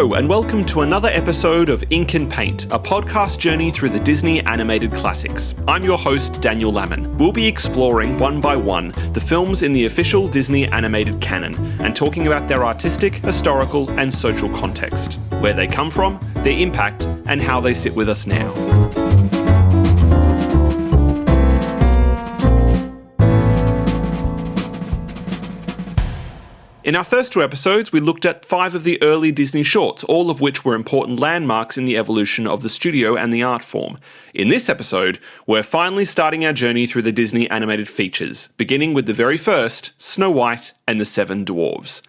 Hello and welcome to another episode of Ink and Paint, a podcast journey through the Disney animated classics. I'm your host, Daniel Lamon. We'll be exploring one by one the films in the official Disney animated canon and talking about their artistic, historical and social context, where they come from, their impact and how they sit with us now. In our first two episodes, we looked at 5 of the early Disney shorts, all of which were important landmarks in the evolution of the studio and the art form. In this episode, we're finally starting our journey through the Disney animated features, beginning with the very first, Snow White and the Seven Dwarfs.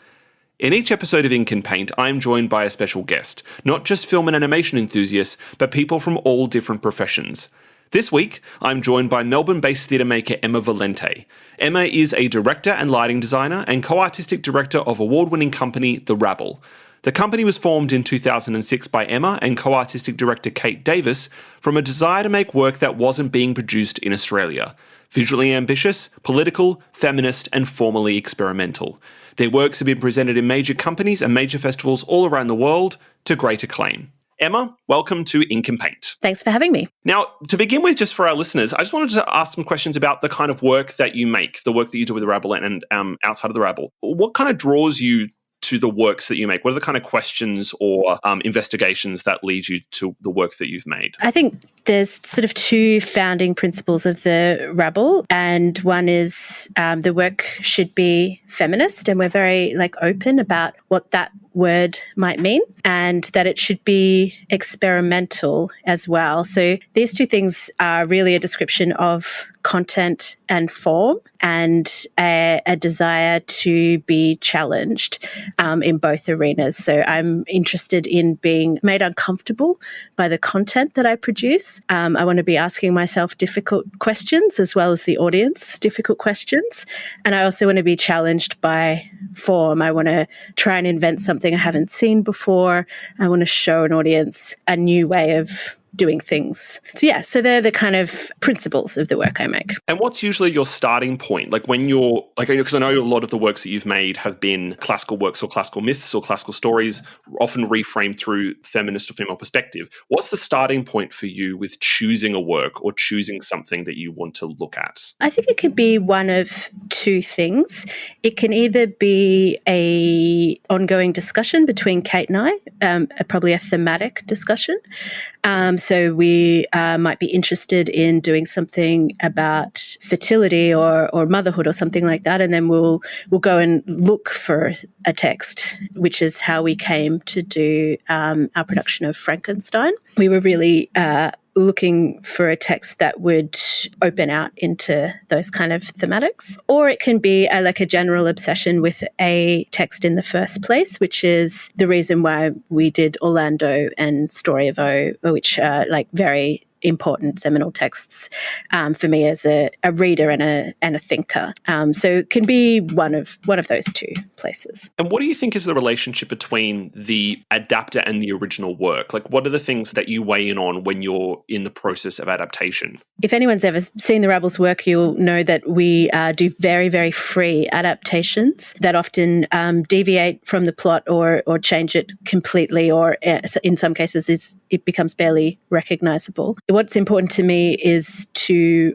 In each episode of Ink and Paint, I'm joined by a special guest, not just film and animation enthusiasts, but people from all different professions. This week, I'm joined by Melbourne-based theatre maker Emma Valente. Emma is a director and lighting designer and co-artistic director of award-winning company The Rabble. The company was formed in 2006 by Emma and co-artistic director Kate Davis from a desire to make work that wasn't being produced in Australia. Visually ambitious, political, feminist and formally experimental. Their works have been presented in major companies and major festivals all around the world to great acclaim. Emma, welcome to Ink and Paint. Thanks for having me. Now, to begin with, just for our listeners, I just wanted to ask some questions about the kind of work that you make, the work that you do with the Rabble and outside of the Rabble. What kind of draws you to the works that you make? What are the kind of questions or investigations that lead you to the work that you've made? I think there's sort of 2 founding principles of the Rabble, and one is the work should be feminist, and we're very open about what that word might mean, and that it should be experimental as well. So these 2 things are really a description of content and form, and a desire to be challenged in both arenas. So I'm interested in being made uncomfortable by the content that I produce. I want to be asking myself difficult questions as well as the audience difficult questions. And I also want to be challenged by form. I want to try and invent something I haven't seen before. I want to show an audience a new way of doing things. So they're the kind of principles of the work I make. And what's usually your starting point? When you're, because I know a lot of the works that you've made have been classical works or classical myths or classical stories, often reframed through feminist or female perspective. What's the starting point for you with choosing a work or choosing something that you want to look at? I think it can be one of 2 things. It can either be a ongoing discussion between Kate and I, probably a thematic discussion. So we might be interested in doing something about fertility or motherhood or something like that, and then we'll go and look for a text, which is how we came to do our production of Frankenstein. We were really looking for a text that would open out into those kind of thematics. Or it can be a general obsession with a text in the first place, which is the reason why we did Orlando and Story of O, which are very important seminal texts for me as a reader and a thinker. So it can be one of those 2 places. And what do you think is the relationship between the adapter and the original work? What are the things that you weigh in on when you're in the process of adaptation? If anyone's ever seen the Rabble's work, you'll know that we do very, very free adaptations that often deviate from the plot or change it completely, or in some cases it becomes barely recognizable. What's important to me is to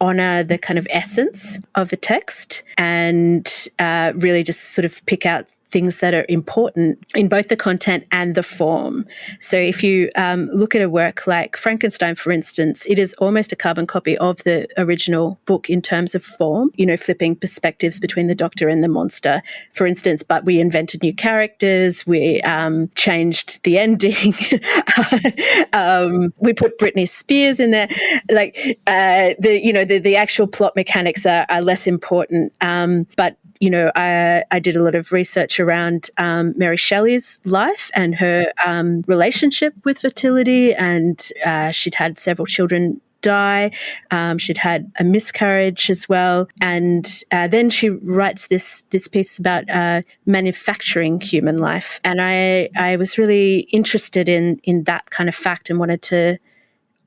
honour the kind of essence of a text and really just sort of pick out things that are important in both the content and the form. So if you look at a work like Frankenstein, for instance, it is almost a carbon copy of the original book in terms of form, flipping perspectives between the doctor and the monster, for instance, but we invented new characters, we changed the ending, we put Britney Spears in there. The actual plot mechanics are less important, but I did a lot of research around Mary Shelley's life and her relationship with fertility, and she'd had several children die. She'd had a miscarriage as well. And then she writes this piece about manufacturing human life. And I was really interested in that kind of fact and wanted to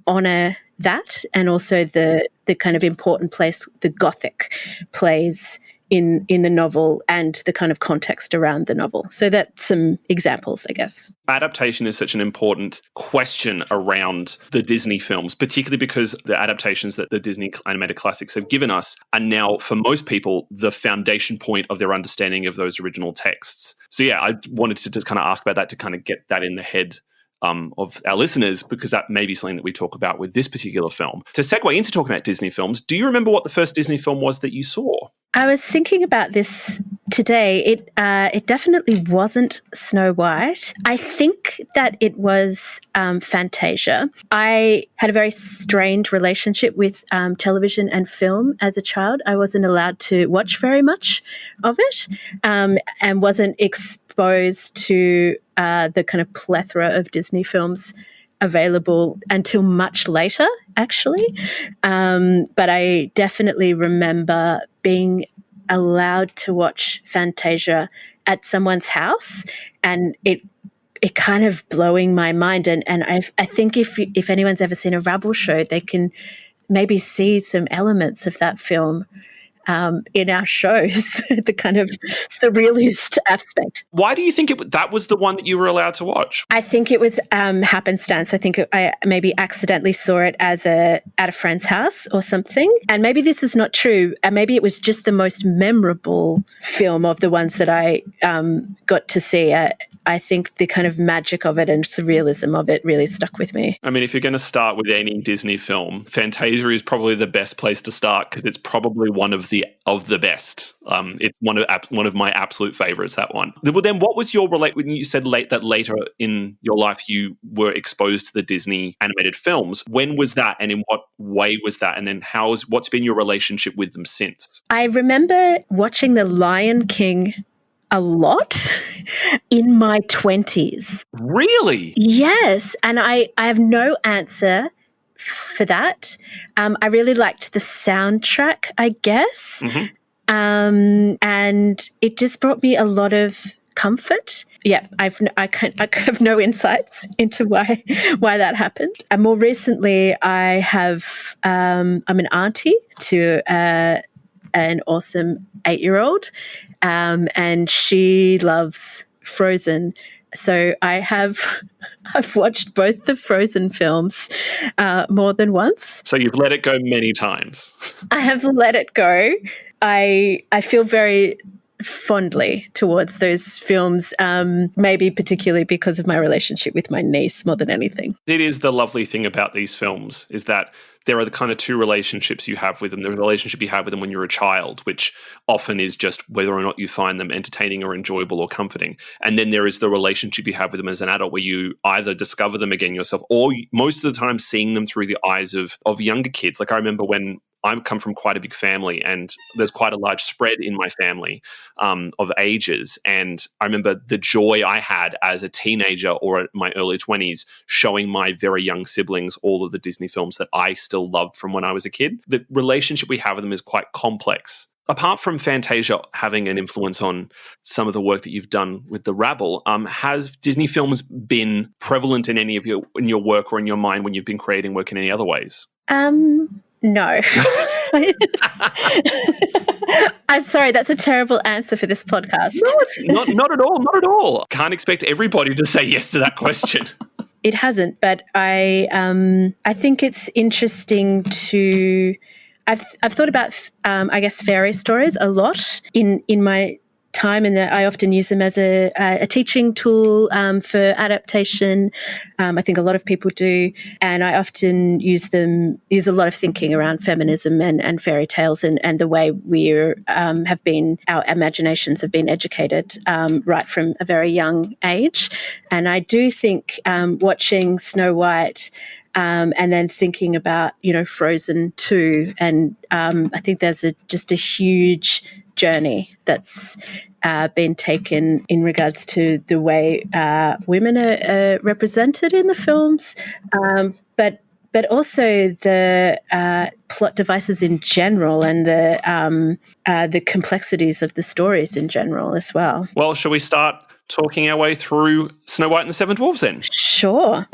honour that, and also the kind of important place the Gothic plays in the novel and the kind of context around the novel. So that's some examples, I guess. Adaptation is such an important question around the Disney films, particularly because the adaptations that the Disney animated classics have given us are now, for most people, the foundation point of their understanding of those original texts. So yeah, I wanted to just kind of ask about that to kind of get that in the head of our listeners, because that may be something that we talk about with this particular film. To segue into talking about Disney films, do you remember what the first Disney film was that you saw? I was thinking about this today. It definitely wasn't Snow White. I think that it was Fantasia. I had a very strained relationship with television and film as a child. I wasn't allowed to watch very much of it, and wasn't exposed to the kind of plethora of Disney films available until much later, actually. But I definitely remember being allowed to watch Fantasia at someone's house, and it kind of blowing my mind. And I think if anyone's ever seen a Rabble show, they can maybe see some elements of that film in our shows, the kind of surrealist aspect. Why do you think that was the one that you were allowed to watch? I think it was happenstance. I think I maybe accidentally saw it at a friend's house or something. And maybe this is not true. Maybe it was just the most memorable film of the ones that I got to see. I think the kind of magic of it and surrealism of it really stuck with me. I mean, if you're going to start with any Disney film, Fantasia is probably the best place to start because it's probably one of the best. It's one of my absolute favorites, that one. Well, then what was your when you said that later in your life you were exposed to the Disney animated films? When was that, and in what way was that? And then what's been your relationship with them since? I remember watching The Lion King a lot in my 20s. Really? Yes. And I have no answer for that. I really liked the soundtrack, I guess. Mm-hmm. And it just brought me a lot of comfort. Yeah, I have no insights into why that happened. And more recently, I'm an auntie to an awesome 8-year-old, and she loves Frozen. So I've watched both the Frozen films more than once. So you've let it go many times. I have let it go. I feel very fondly towards those films, maybe particularly because of my relationship with my niece more than anything. It is the lovely thing about these films is that there are the kind of two relationships you have with them. The relationship you have with them when you're a child, which often is just whether or not you find them entertaining or enjoyable or comforting. And then there is the relationship you have with them as an adult where you either discover them again yourself or most of the time seeing them through the eyes of younger kids. Like I remember when I come from quite a big family and there's quite a large spread in my family of ages. And I remember the joy I had as a teenager or at my early 20s showing my very young siblings all of the Disney films that I still loved from when I was a kid. The relationship we have with them is quite complex. Apart from Fantasia having an influence on some of the work that you've done with the Rabble, has Disney films been prevalent in any of your work or in your mind when you've been creating work in any other ways? No. I'm sorry, that's a terrible answer for this podcast. No, it's not at all. Not at all. Can't expect everybody to say yes to that question. It hasn't, but I think it's interesting to. I've thought about I guess fairy stories a lot in my time, and I often use them as a teaching tool for adaptation. I think a lot of people do, and I often use a lot of thinking around feminism and fairy tales and the way our imaginations have been educated right from a very young age. And I do think watching Snow White and then thinking about, Frozen 2, and I think there's just a huge journey that's been taken in regards to the way women are represented in the films, but also the plot devices in general and the complexities of the stories in general as well. Well, shall we start talking our way through Snow White and the Seven Dwarfs then? Sure.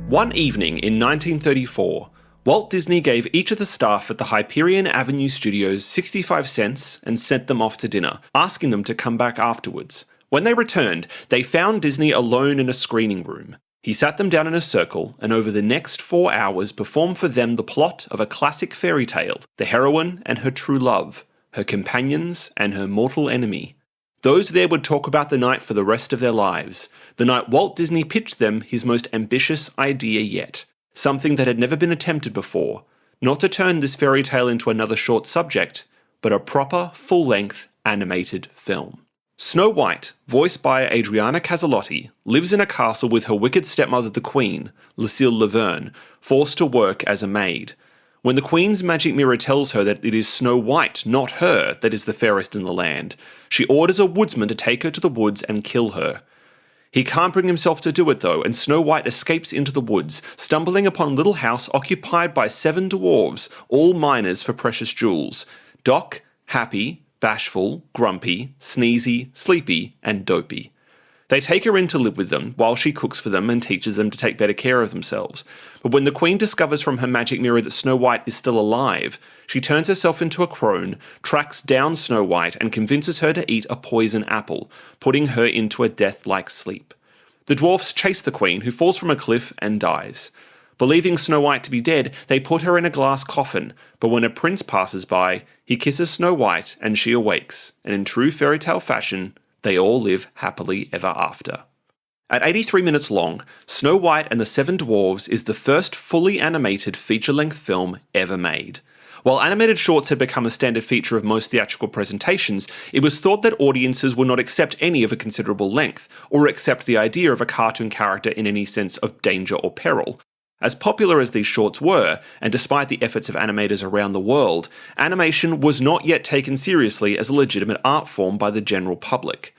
One evening in 1934, Walt Disney gave each of the staff at the Hyperion Avenue Studios 65 cents and sent them off to dinner, asking them to come back afterwards. When they returned, they found Disney alone in a screening room. He sat them down in a circle and over the next 4 hours performed for them the plot of a classic fairy tale, the heroine and her true love, her companions and her mortal enemy. Those there would talk about the night for the rest of their lives, the night Walt Disney pitched them his most ambitious idea yet, something that had never been attempted before, not to turn this fairy tale into another short subject, but a proper, full-length, animated film. Snow White, voiced by Adriana Caselotti, lives in a castle with her wicked stepmother the Queen, Lucille Laverne, forced to work as a maid. When the Queen's magic mirror tells her that it is Snow White, not her, that is the fairest in the land, she orders a woodsman to take her to the woods and kill her. He can't bring himself to do it though, and Snow White escapes into the woods, stumbling upon a little house occupied by 7 dwarves, all miners for precious jewels. Doc, Happy, Bashful, Grumpy, Sneezy, Sleepy, and Dopey. They take her in to live with them while she cooks for them and teaches them to take better care of themselves. But when the Queen discovers from her magic mirror that Snow White is still alive, she turns herself into a crone, tracks down Snow White and convinces her to eat a poison apple, putting her into a death-like sleep. The dwarfs chase the Queen, who falls from a cliff and dies. Believing Snow White to be dead, they put her in a glass coffin, but when a prince passes by, he kisses Snow White and she awakes, and in true fairy tale fashion, they all live happily ever after. At 83 minutes long, Snow White and the Seven Dwarfs is the first fully animated feature-length film ever made. While animated shorts had become a standard feature of most theatrical presentations, it was thought that audiences would not accept any of a considerable length, or accept the idea of a cartoon character in any sense of danger or peril. As popular as these shorts were, and despite the efforts of animators around the world, animation was not yet taken seriously as a legitimate art form by the general public.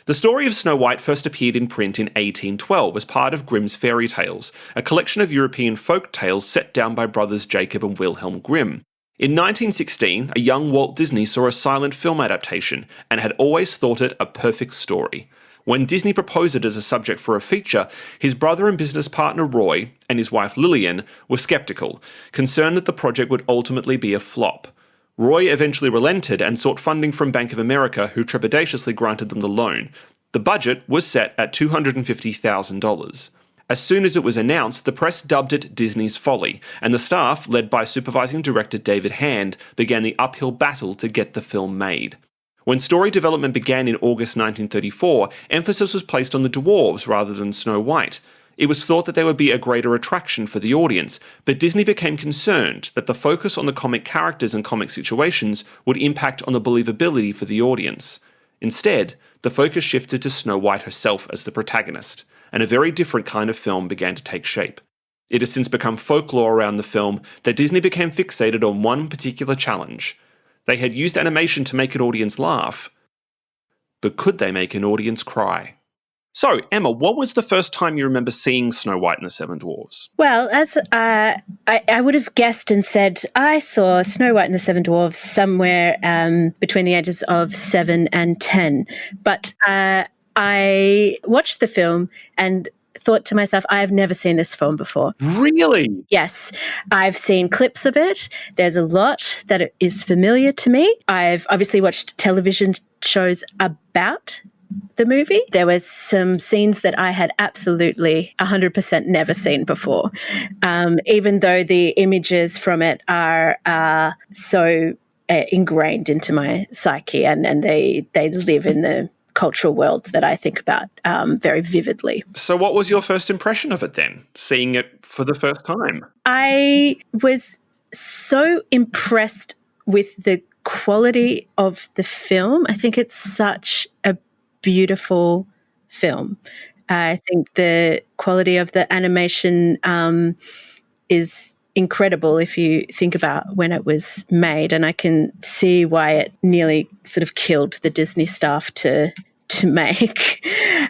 The story of Snow White first appeared in print in 1812 as part of Grimm's Fairy Tales, a collection of European folk tales set down by brothers Jacob and Wilhelm Grimm. In 1916, a young Walt Disney saw a silent film adaptation, and had always thought it a perfect story. When Disney proposed it as a subject for a feature, his brother and business partner Roy and his wife Lillian were skeptical, concerned that the project would ultimately be a flop. Roy eventually relented and sought funding from Bank of America, who trepidatiously granted them the loan. The budget was set at $250,000. As soon as it was announced, the press dubbed it Disney's Folly, and the staff, led by supervising director David Hand, began the uphill battle to get the film made. When story development began in August 1934, emphasis was placed on the dwarves rather than Snow White. It was thought that there would be a greater attraction for the audience, but Disney became concerned that the focus on the comic characters and comic situations would impact on the believability for the audience. Instead, the focus shifted to Snow White herself as the protagonist, and a very different kind of film began to take shape. It has since become folklore around the film that Disney became fixated on one particular challenge. They had used animation to make an audience laugh, but could they make an audience cry? So, Emma, what was the first time you remember seeing Snow White and the Seven Dwarfs? Well, as I would have guessed and said, I saw Snow White and the Seven Dwarfs somewhere between the ages of 7 and 10. But I watched the film and thought to myself, I have never seen this film before. Really? Yes. I've seen clips of it. There's a lot that is familiar to me. I've obviously watched television shows about the movie. There was some scenes that I had absolutely 100% never seen before, even though the images from it are so ingrained into my psyche, and they live in the cultural world that I think about very vividly. So what was your first impression of it then, seeing it for the first time? I was so impressed with the quality of the film. I think it's such a beautiful film. I think the quality of the animation is incredible if you think about when it was made, and I can see why it nearly sort of killed the Disney staff to make.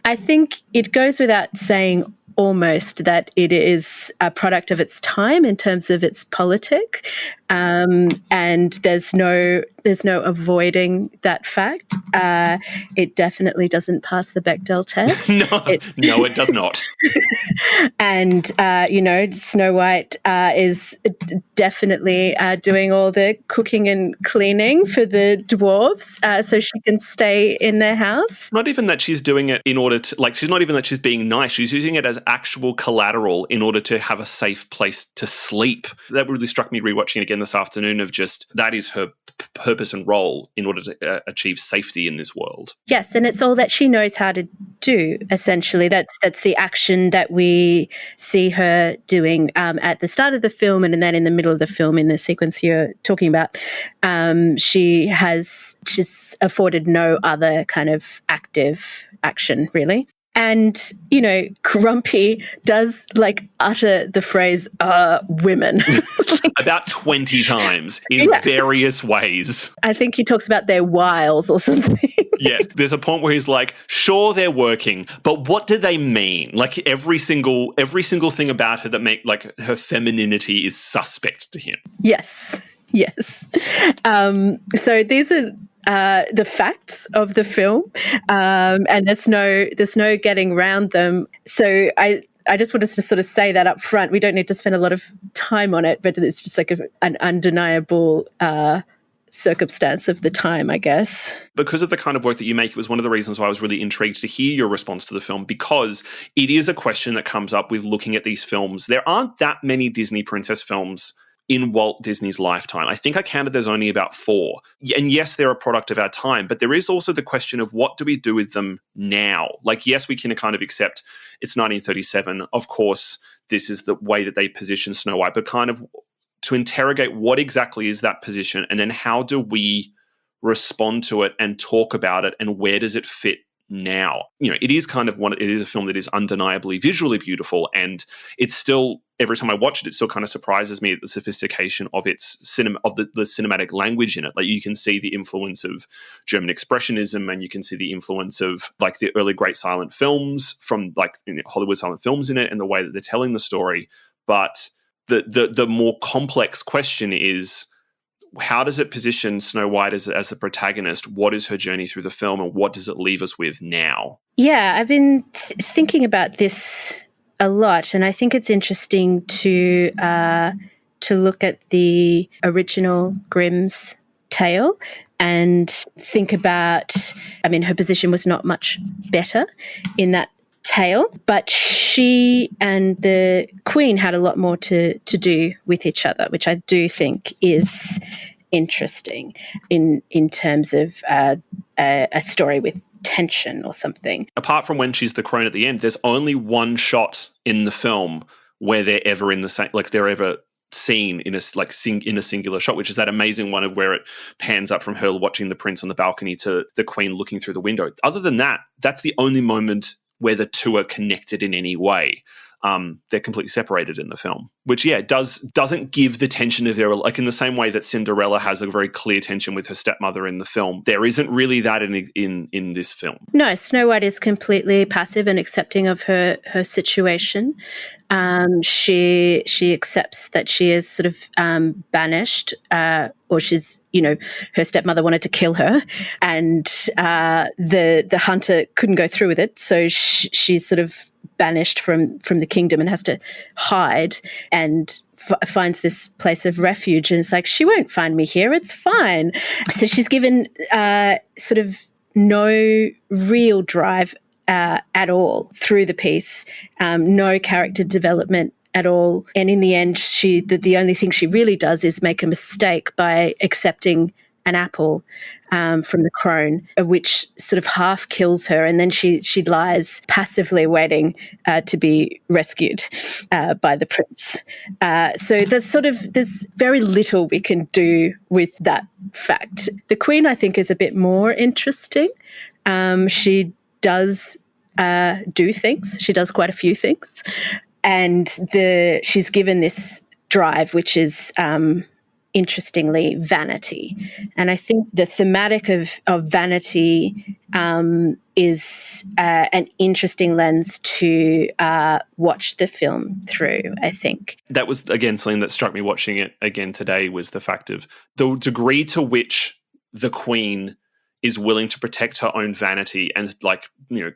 I think it goes without saying almost that it is a product of its time in terms of its politic, and there's no avoiding that fact. It definitely doesn't pass the Bechdel test. No, it does not. And Snow White is definitely doing all the cooking and cleaning for the dwarves, so she can stay in their house. Not even that she's doing it in order to, she's not even that she's being nice. She's using it as actual collateral in order to have a safe place to sleep. That really struck me rewatching it again this afternoon, of just that is her purpose and role in order to achieve safety in this world. Yes, and it's all that she knows how to do, essentially. That's the action that we see her doing at the start of the film, and then in the middle of the film, in the sequence you're talking about. She's afforded no other kind of active action, really. And, Grumpy does utter the phrase, women. About 20 times in various ways. I think he talks about their wiles or something. Yes, there's a point where he's like, sure, they're working, but what do they mean? Every single thing about her that make her femininity is suspect to him. Yes. So these are the facts of the film, and there's no getting around them. So I just wanted to sort of say that up front. We don't need to spend a lot of time on it, but it's just an undeniable circumstance of the time, I guess. Because of the kind of work that you make, it was one of the reasons why I was really intrigued to hear your response to the film, because it is a question that comes up with looking at these films. There aren't that many Disney princess films in Walt Disney's lifetime. I think I counted there's only about 4. And yes, they're a product of our time, but there is also the question of what do we do with them now? Yes, we can kind of accept it's 1937. Of course, this is the way that they position Snow White, but kind of to interrogate what exactly is that position, and then how do we respond to it and talk about it, and where does it fit now? It is it is a film that is undeniably visually beautiful, and it's still, every time I watch it, it still kind of surprises me at the sophistication of its the cinematic language in it. You can see the influence of German expressionism, and you can see the influence of the early great silent films from Hollywood silent films in it, and the way that they're telling the story. But the more complex question is, how does it position Snow White as the protagonist? What is her journey through the film, and what does it leave us with now? Yeah, I've been thinking about this a lot, and I think it's interesting to look at the original Grimm's tale and think about, her position was not much better in that tale, but she and the Queen had a lot more to do with each other, which I do think is interesting in terms of a story with tension or something. Apart from when she's the crone at the end, there's only one shot in the film where they're ever in the same, they're ever seen in a singular shot, which is that amazing one of where it pans up from her watching the prince on the balcony to the Queen looking through the window. Other than that, that's the only moment where the two are connected in any way. They're completely separated in the film, which doesn't give the tension of their, in the same way that Cinderella has a very clear tension with her stepmother in the film. There isn't really that in this film. No, Snow White is completely passive and accepting of her situation. She accepts that she is sort of banished, or she's, her stepmother wanted to kill her, and the hunter couldn't go through with it, so she's sort of banished from the kingdom and has to hide, and finds this place of refuge, and it's she won't find me here, it's fine. So she's given sort of no real drive at all through the piece, no character development at all, and in the end the only thing she really does is make a mistake by accepting an apple from the crone, which sort of half kills her, and then she lies passively waiting to be rescued by the prince. So there's very little we can do with that fact. The Queen, I think, is a bit more interesting. She does do things. She does quite a few things, and she's given this drive, which is interestingly, vanity. And I think the thematic of vanity is an interesting lens to watch the film through, I think. That was, again, something that struck me watching it again today, was the fact of the degree to which the Queen is willing to protect her own vanity and, like, you know,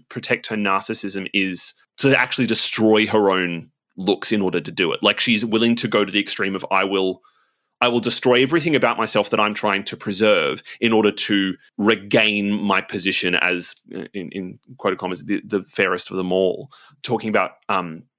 protect her narcissism is to actually destroy her own looks in order to do it. Like, she's willing to go to the extreme of I will destroy everything about myself that I'm trying to preserve in order to regain my position as, in quoted commas, the fairest of them all. Talking about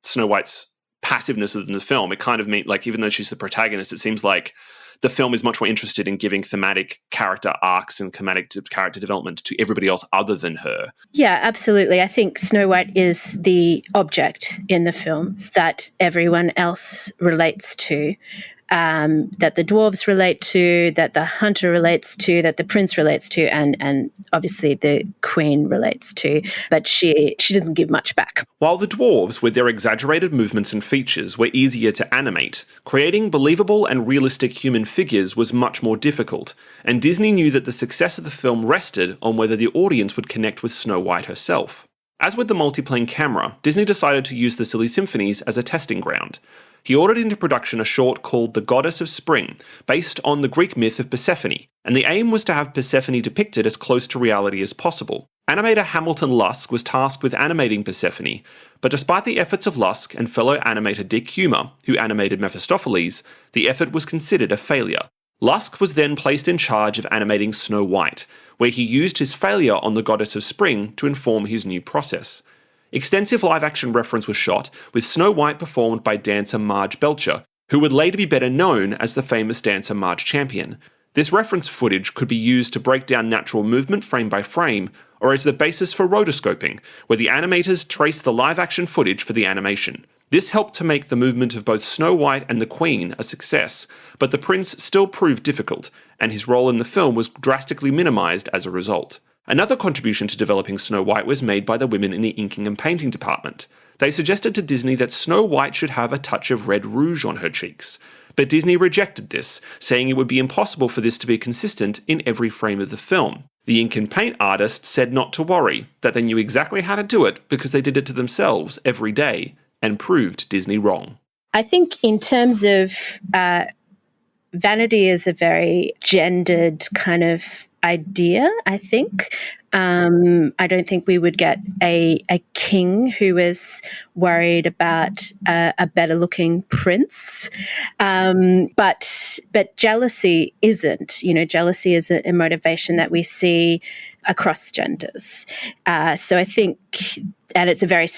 Snow White's passiveness in the film, it kind of means, like, even though she's the protagonist, it seems like the film is much more interested in giving thematic character arcs and thematic character development to everybody else other than her. Yeah, absolutely. I think Snow White is the object in the film that everyone else relates to. That the dwarves relate to, that the hunter relates to, that the prince relates to, and obviously the queen relates to, but she doesn't give much back. While the dwarves, with their exaggerated movements and features, were easier to animate, creating believable and realistic human figures was much more difficult, and Disney knew that the success of the film rested on whether the audience would connect with Snow White herself. As with the multiplane camera, Disney decided to use the Silly Symphonies as a testing ground. He ordered into production a short called The Goddess of Spring, based on the Greek myth of Persephone, and the aim was to have Persephone depicted as close to reality as possible. Animator Hamilton Lusk was tasked with animating Persephone, but despite the efforts of Lusk and fellow animator Dick Humer, who animated Mephistopheles, the effort was considered a failure. Lusk was then placed in charge of animating Snow White, where he used his failure on the Goddess of Spring to inform his new process. Extensive live-action reference was shot, with Snow White performed by dancer Marge Belcher, who would later be better known as the famous dancer Marge Champion. This reference footage could be used to break down natural movement frame by frame, or as the basis for rotoscoping, where the animators traced the live-action footage for the animation. This helped to make the movement of both Snow White and the Queen a success, but the prince still proved difficult, and his role in the film was drastically minimised as a result. Another contribution to developing Snow White was made by the women in the inking and painting department. They suggested to Disney that Snow White should have a touch of red rouge on her cheeks, but Disney rejected this, saying it would be impossible for this to be consistent in every frame of the film. The ink and paint artist said not to worry, that they knew exactly how to do it because they did it to themselves every day, and proved Disney wrong. I think in terms of vanity is a very gendered kind of idea, I think. I don't think we would get a king who is worried about a better-looking prince. But jealousy isn't. You know, jealousy is a motivation that we see across genders. So I think, and it's a very,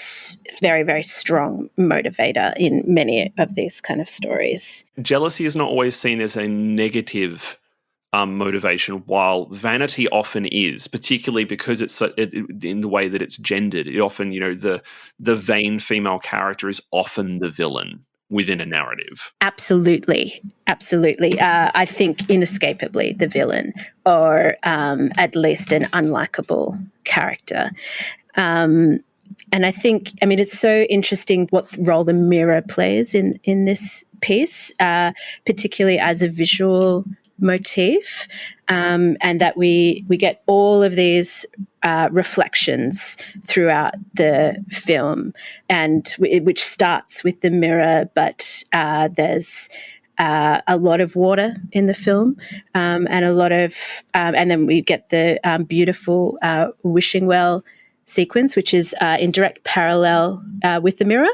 very, very strong motivator in many of these kind of stories. Jealousy is not always seen as a negative motivation, while vanity often is, particularly because it's in the way that it's gendered. It often, you know, the vain female character is often the villain within a narrative. Absolutely. I think inescapably the villain, or at least an unlikable character. And I think, I mean, it's so interesting what role the mirror plays in this piece, particularly as a visual motif, and that we get all of these reflections throughout the film, and which starts with the mirror, but there's a lot of water in the film, and a lot of, and then we get the beautiful wishing well sequence, which is in direct parallel with the mirror,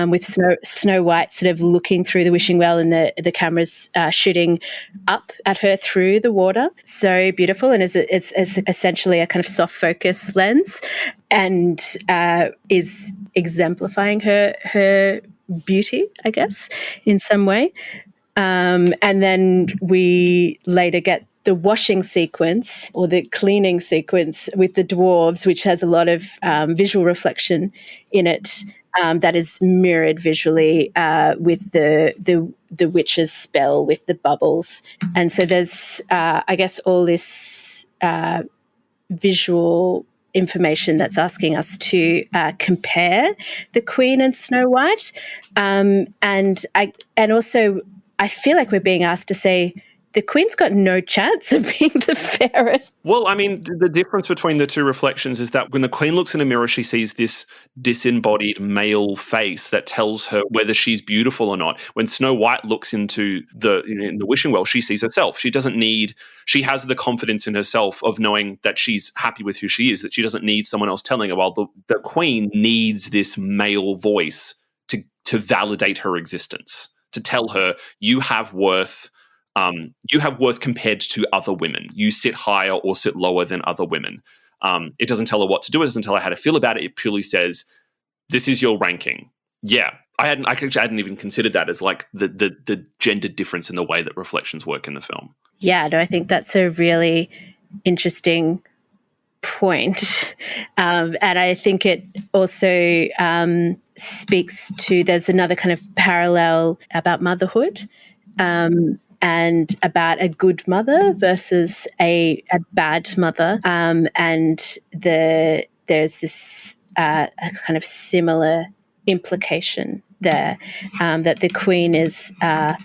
with Snow White sort of looking through the wishing well, and the camera's shooting up at her through the water. So beautiful, and it's essentially a kind of soft focus lens, and is exemplifying her beauty, I guess, in some way. And then we later get the washing sequence, or the cleaning sequence with the dwarves, which has a lot of visual reflection in it, that is mirrored visually with the witch's spell with the bubbles. And so there's, I guess, all this visual information that's asking us to compare the Queen and Snow White, and also I feel like we're being asked to say the Queen's got no chance of being the fairest. Well, I mean, the difference between the two reflections is that when the Queen looks in a mirror, she sees this disembodied male face that tells her whether she's beautiful or not. When Snow White looks into in the wishing well, she sees herself. She has the confidence in herself of knowing that she's happy with who she is, that she doesn't need someone else telling her. While the Queen needs this male voice to validate her existence, to tell her you have worth. You have worth compared to other women. You sit higher or sit lower than other women. It doesn't tell her what to do. It doesn't tell her how to feel about it. It purely says, this is your ranking. Yeah. I hadn't even considered that as like the gender difference in the way that reflections work in the film. Yeah, no, I think that's a really interesting point. And I think it also speaks to, there's another kind of parallel about motherhood. And about a good mother versus a bad mother. And there's this a kind of similar implication there, that the Queen is a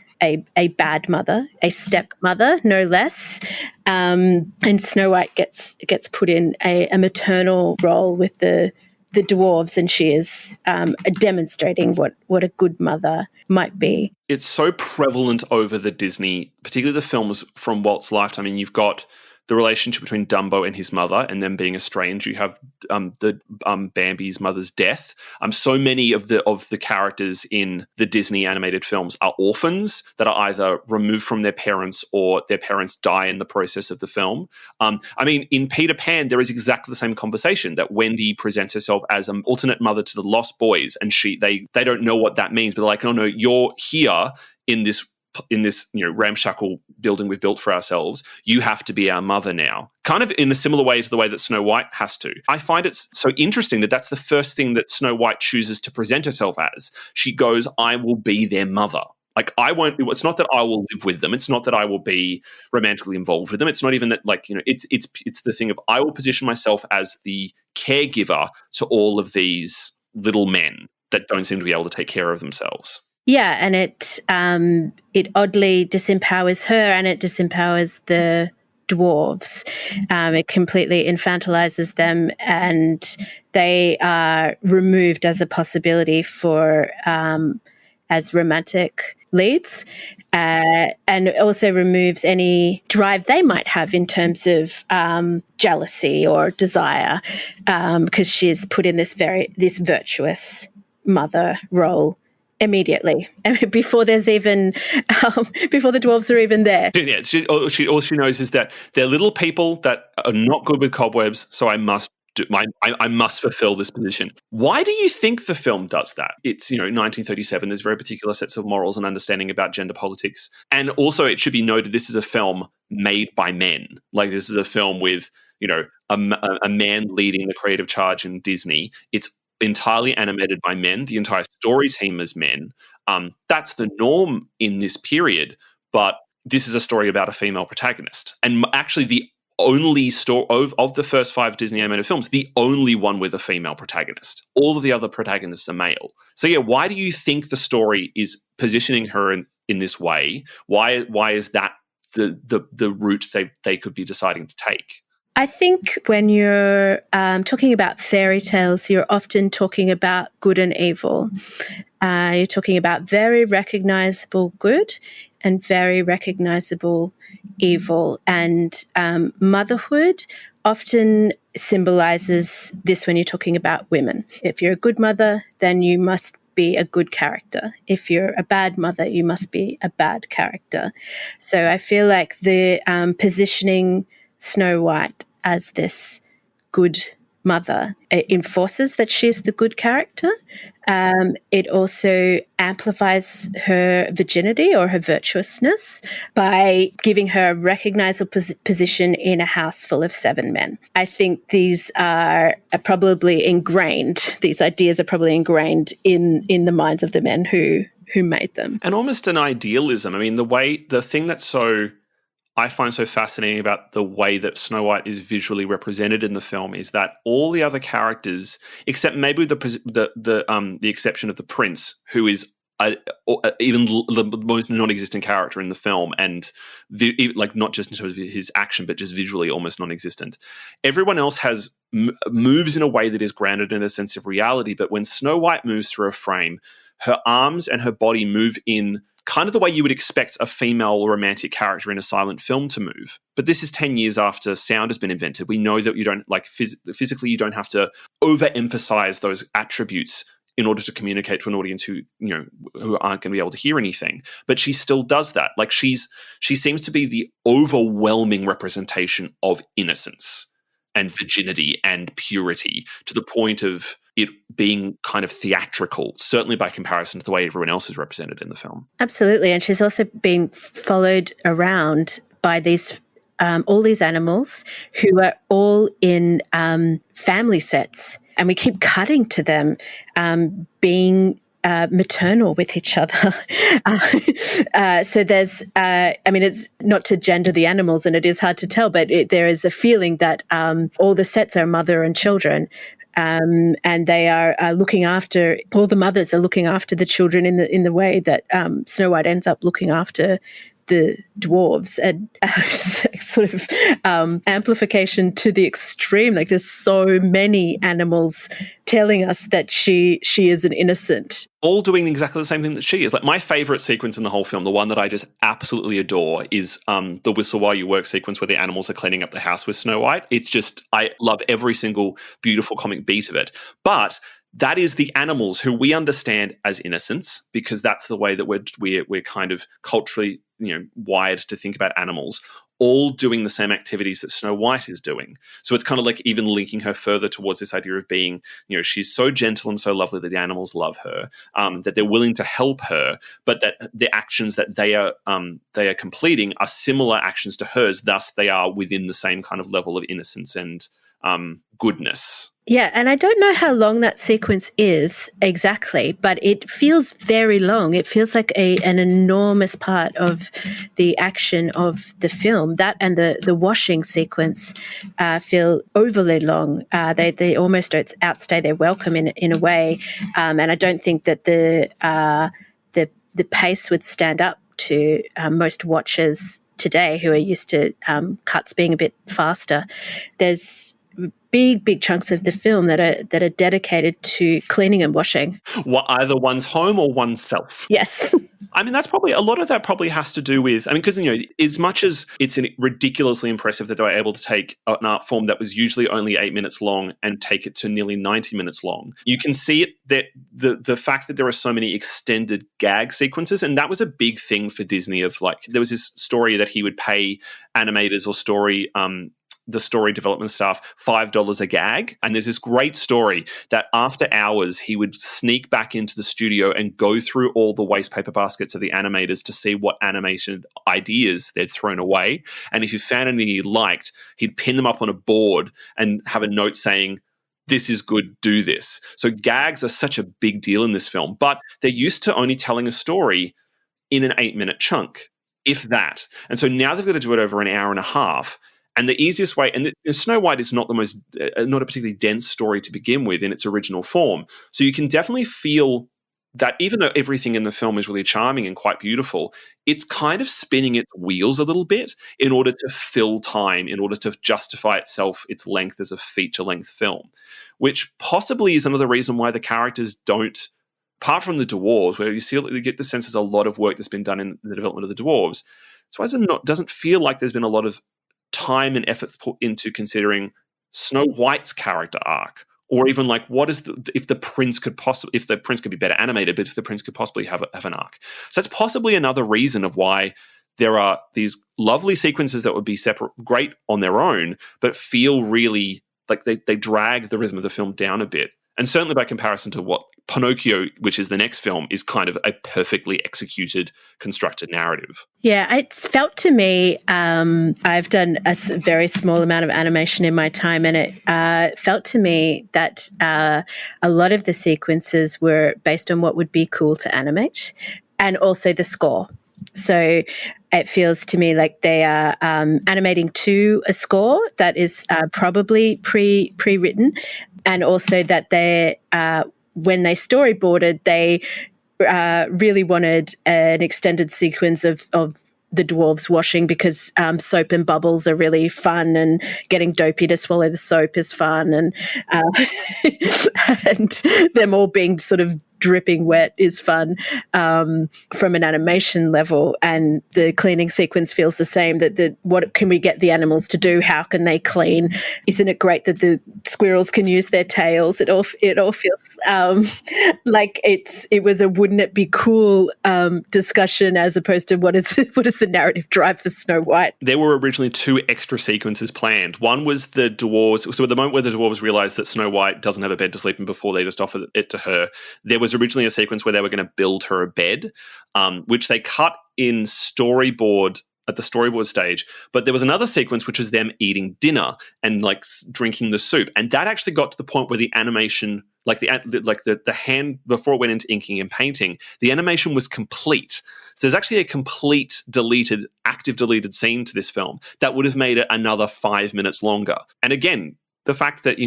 bad mother, a stepmother, no less. And Snow White gets put in a maternal role with the dwarves, and she is demonstrating what a good mother might be. It's so prevalent over the Disney, particularly the films from Walt's lifetime. I mean, you've got the relationship between Dumbo and his mother and them being estranged. You have Bambi's mother's death. So many of the characters in the Disney animated films are orphans that are either removed from their parents or their parents die in the process of the film. I mean, in Peter Pan, there is exactly the same conversation that Wendy presents herself as an alternate mother to the Lost Boys, and they don't know what that means, but they're like, no, you're here in this ramshackle building we've built for ourselves. You have to be our mother now. Kind of in a similar way to the way that Snow White has to. I find it so interesting that that's the first thing that Snow White chooses to present herself as. She goes, I will be their mother. Like, it's not that I will live with them. It's not that I will be romantically involved with them. It's not even that, it's the thing of, I will position myself as the caregiver to all of these little men that don't seem to be able to take care of themselves. Yeah, and it oddly disempowers her, and it disempowers the dwarves. It completely infantilizes them, and they are removed as a possibility for as romantic leads, and also removes any drive they might have in terms of jealousy or desire, because she's put in this virtuous mother role immediately, before there's even before the dwarves are even there. Yeah, all she knows is that they're little people that are not good with cobwebs, so I must fulfill this position. Why do you think the film does that? It's 1937. There's very particular sets of morals and understanding about gender politics, and also it should be noted this is a film made by men. Like, this is a film with a man leading the creative charge in Disney. It's entirely animated by men. The entire story team is men. That's the norm in this period, but this is a story about a female protagonist. And actually the only story of the first 5 Disney animated films, the only one with a female protagonist. All of the other protagonists are male. So yeah, why do you think the story is positioning her in this way? Why is that the route they could be deciding to take? I think when you're talking about fairy tales, you're often talking about good and evil. You're talking about very recognizable good and very recognizable evil. And motherhood often symbolizes this when you're talking about women. If you're a good mother, then you must be a good character. If you're a bad mother, you must be a bad character. So I feel like the positioning Snow White as this good mother, it enforces that she's the good character. It also amplifies her virginity or her virtuousness by giving her a recognizable position in a house full of 7 men. I think these are probably ingrained, these ideas are probably ingrained in the minds of the men who made them. And almost an idealism. I mean, the thing that's I find so fascinating about the way that Snow White is visually represented in the film is that all the other characters, except maybe the exception of the prince, who is even the most non-existent character in the film, and like not just in terms of his action, but just visually almost non-existent. Everyone else has moves in a way that is grounded in a sense of reality, but when Snow White moves through a frame, her arms and her body move in kind of the way you would expect a female romantic character in a silent film to move. But this is 10 years after sound has been invented. We know that you don't physically, you don't have to overemphasize those attributes in order to communicate to an audience who aren't going to be able to hear anything. But she still does that. Like she seems to be the overwhelming representation of innocence and virginity and purity, to the point of it being kind of theatrical, certainly by comparison to the way everyone else is represented in the film. Absolutely. And she's also been followed around by these all these animals who are all in family sets. And we keep cutting to them being maternal with each other. So there's, it's not to gender the animals, and it is hard to tell, but there is a feeling that all the sets are mother and children. And they are looking after, all the mothers are looking after the children in the way that Snow White ends up looking after the dwarves, and sort of amplification to the extreme. Like there's so many animals telling us that she is an innocent. All doing exactly the same thing that she is. Like my favorite sequence in the whole film, the one that I just absolutely adore, is the whistle while you work sequence where the animals are cleaning up the house with Snow White. It's just, I love every single beautiful comic beat of it. But that is the animals who we understand as innocents, because that's the way that we're kind of culturally wired to think about animals, all doing the same activities that Snow White is doing. So it's kind of like even linking her further towards this idea of being, she's so gentle and so lovely that the animals love her, that they're willing to help her, but that the actions that they are completing are similar actions to hers. Thus, they are within the same kind of level of innocence and goodness. Yeah, and I don't know how long that sequence is exactly, but it feels very long. It feels like an enormous part of the action of the film. That and the washing sequence feel overly long. They almost outstay their welcome in a way, and I don't think that the pace would stand up to most watchers today who are used to cuts being a bit faster. There's big chunks of the film that are dedicated to cleaning and washing. Either one's home or oneself. Yes. I mean, that's probably, a lot of that probably has to do with, because, as much as it's ridiculously impressive that they were able to take an art form that was usually only 8 minutes long and take it to nearly 90 minutes long, you can see it that the fact that there are so many extended gag sequences, and that was a big thing for Disney of like, there was this story that he would pay animators or the story development staff $5 a gag. And there's this great story that after hours, he would sneak back into the studio and go through all the waste paper baskets of the animators to see what animation ideas they'd thrown away. And if he found anything he liked, he'd pin them up on a board and have a note saying, "This is good, do this." So gags are such a big deal in this film, but they're used to only telling a story in an 8-minute chunk, if that. And so now they've got to do it over an hour and a half. And the easiest way, and Snow White is not not a particularly dense story to begin with in its original form. So you can definitely feel that even though everything in the film is really charming and quite beautiful, it's kind of spinning its wheels a little bit in order to fill time, in order to justify its length as a feature-length film, which possibly is another reason why the characters don't, apart from the dwarves, where you get the sense there's a lot of work that's been done in the development of the dwarves. That's why it doesn't feel like there's been a lot of time and effort put into considering Snow White's character arc, or even like if the prince could be better animated, but if the prince could possibly have an arc. So that's possibly another reason of why there are these lovely sequences that would be great on their own, but feel really like they drag the rhythm of the film down a bit. And certainly by comparison to what Pinocchio, which is the next film, is kind of a perfectly executed, constructed narrative. Yeah, it's felt to me, I've done a very small amount of animation in my time, and it felt to me that a lot of the sequences were based on what would be cool to animate, and also the score. So it feels to me like they are animating to a score that is probably pre-written, and also that they when they storyboarded, they really wanted an extended sequence of the dwarves washing because soap and bubbles are really fun, and getting Dopey to swallow the soap is fun, and and them all being sort of dripping wet is fun from an animation level. And the cleaning sequence feels the same. That what can we get the animals to do? How can they clean? Isn't it great that the squirrels can use their tails? It all feels like it was a wouldn't it be cool discussion, as opposed to what is the narrative drive for Snow White. There were originally 2 extra sequences planned. One was the dwarves. So at the moment where the dwarves realized that Snow White doesn't have a bed to sleep in before they just offer it to her, there was originally a sequence where they were going to build her a bed, which they cut in at the storyboard stage. But there was another sequence which was them eating dinner and like drinking the soup, and that actually got to the point where the animation, the hand before it went into inking and painting, the animation was complete. So there's actually a complete active deleted scene to this film that would have made it another 5 minutes longer. And again, the fact that,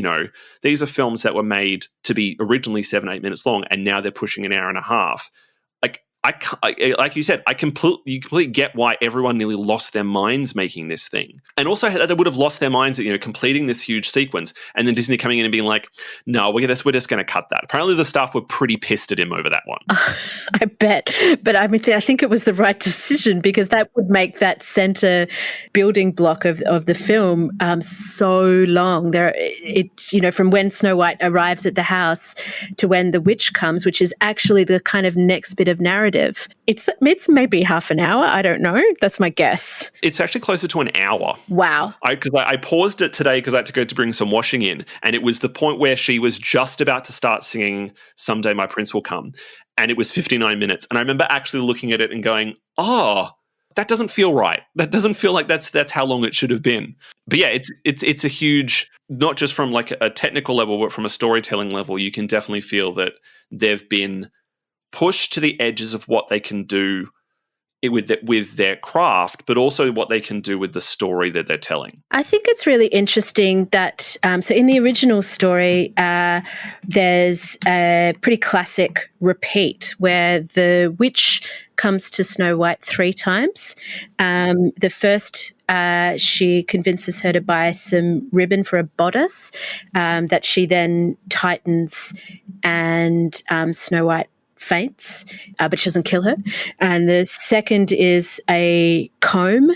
these are films that were made to be originally 7-8 minutes long, and now they're pushing an hour and a half. Like you said, you completely get why everyone nearly lost their minds making this thing. And also they would have lost their minds at, completing this huge sequence, and then Disney coming in and being like, no, we're just going to cut that. Apparently the staff were pretty pissed at him over that one. I bet. But I think it was the right decision, because that would make that center building block of the film so long. It's, from when Snow White arrives at the house to when the witch comes, which is actually the kind of next bit of narrative. It's maybe half an hour. I don't know. That's my guess. It's actually closer to an hour. Wow. Because I paused it today because I had to go to bring some washing in, and it was the point where she was just about to start singing "Someday My Prince Will Come," and it was 59 minutes. And I remember actually looking at it and going, "Oh, that doesn't feel right. That doesn't feel like that's how long it should have been." But yeah, it's a huge, not just from like a technical level, but from a storytelling level, you can definitely feel that they've been pushed to the edges of what they can do with their craft, but also what they can do with the story that they're telling. I think it's really interesting that, so in the original story, there's a pretty classic repeat where the witch comes to Snow White 3 times. The first, she convinces her to buy some ribbon for a bodice that she then tightens, and Snow White faints, but she doesn't kill her. And the second is a comb,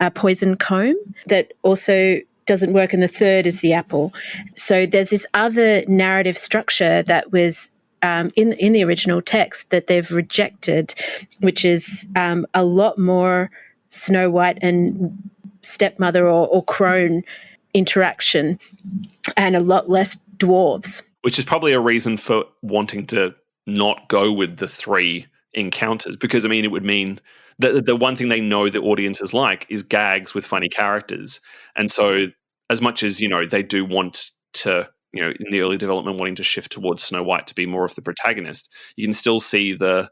a poison comb, that also doesn't work. And the third is the apple. So there's this other narrative structure that was in the original text that they've rejected, which is a lot more Snow White and stepmother or crone interaction, and a lot less dwarves. Which is probably a reason for wanting to not go with the 3 encounters, because it would mean that the one thing they know the audiences like is gags with funny characters. And so as much as, they do want to, in the early development, wanting to shift towards Snow White to be more of the protagonist, you can still see the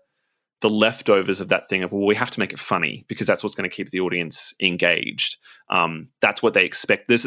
leftovers of that thing of, well, we have to make it funny because that's what's going to keep the audience engaged. That's what they expect. There's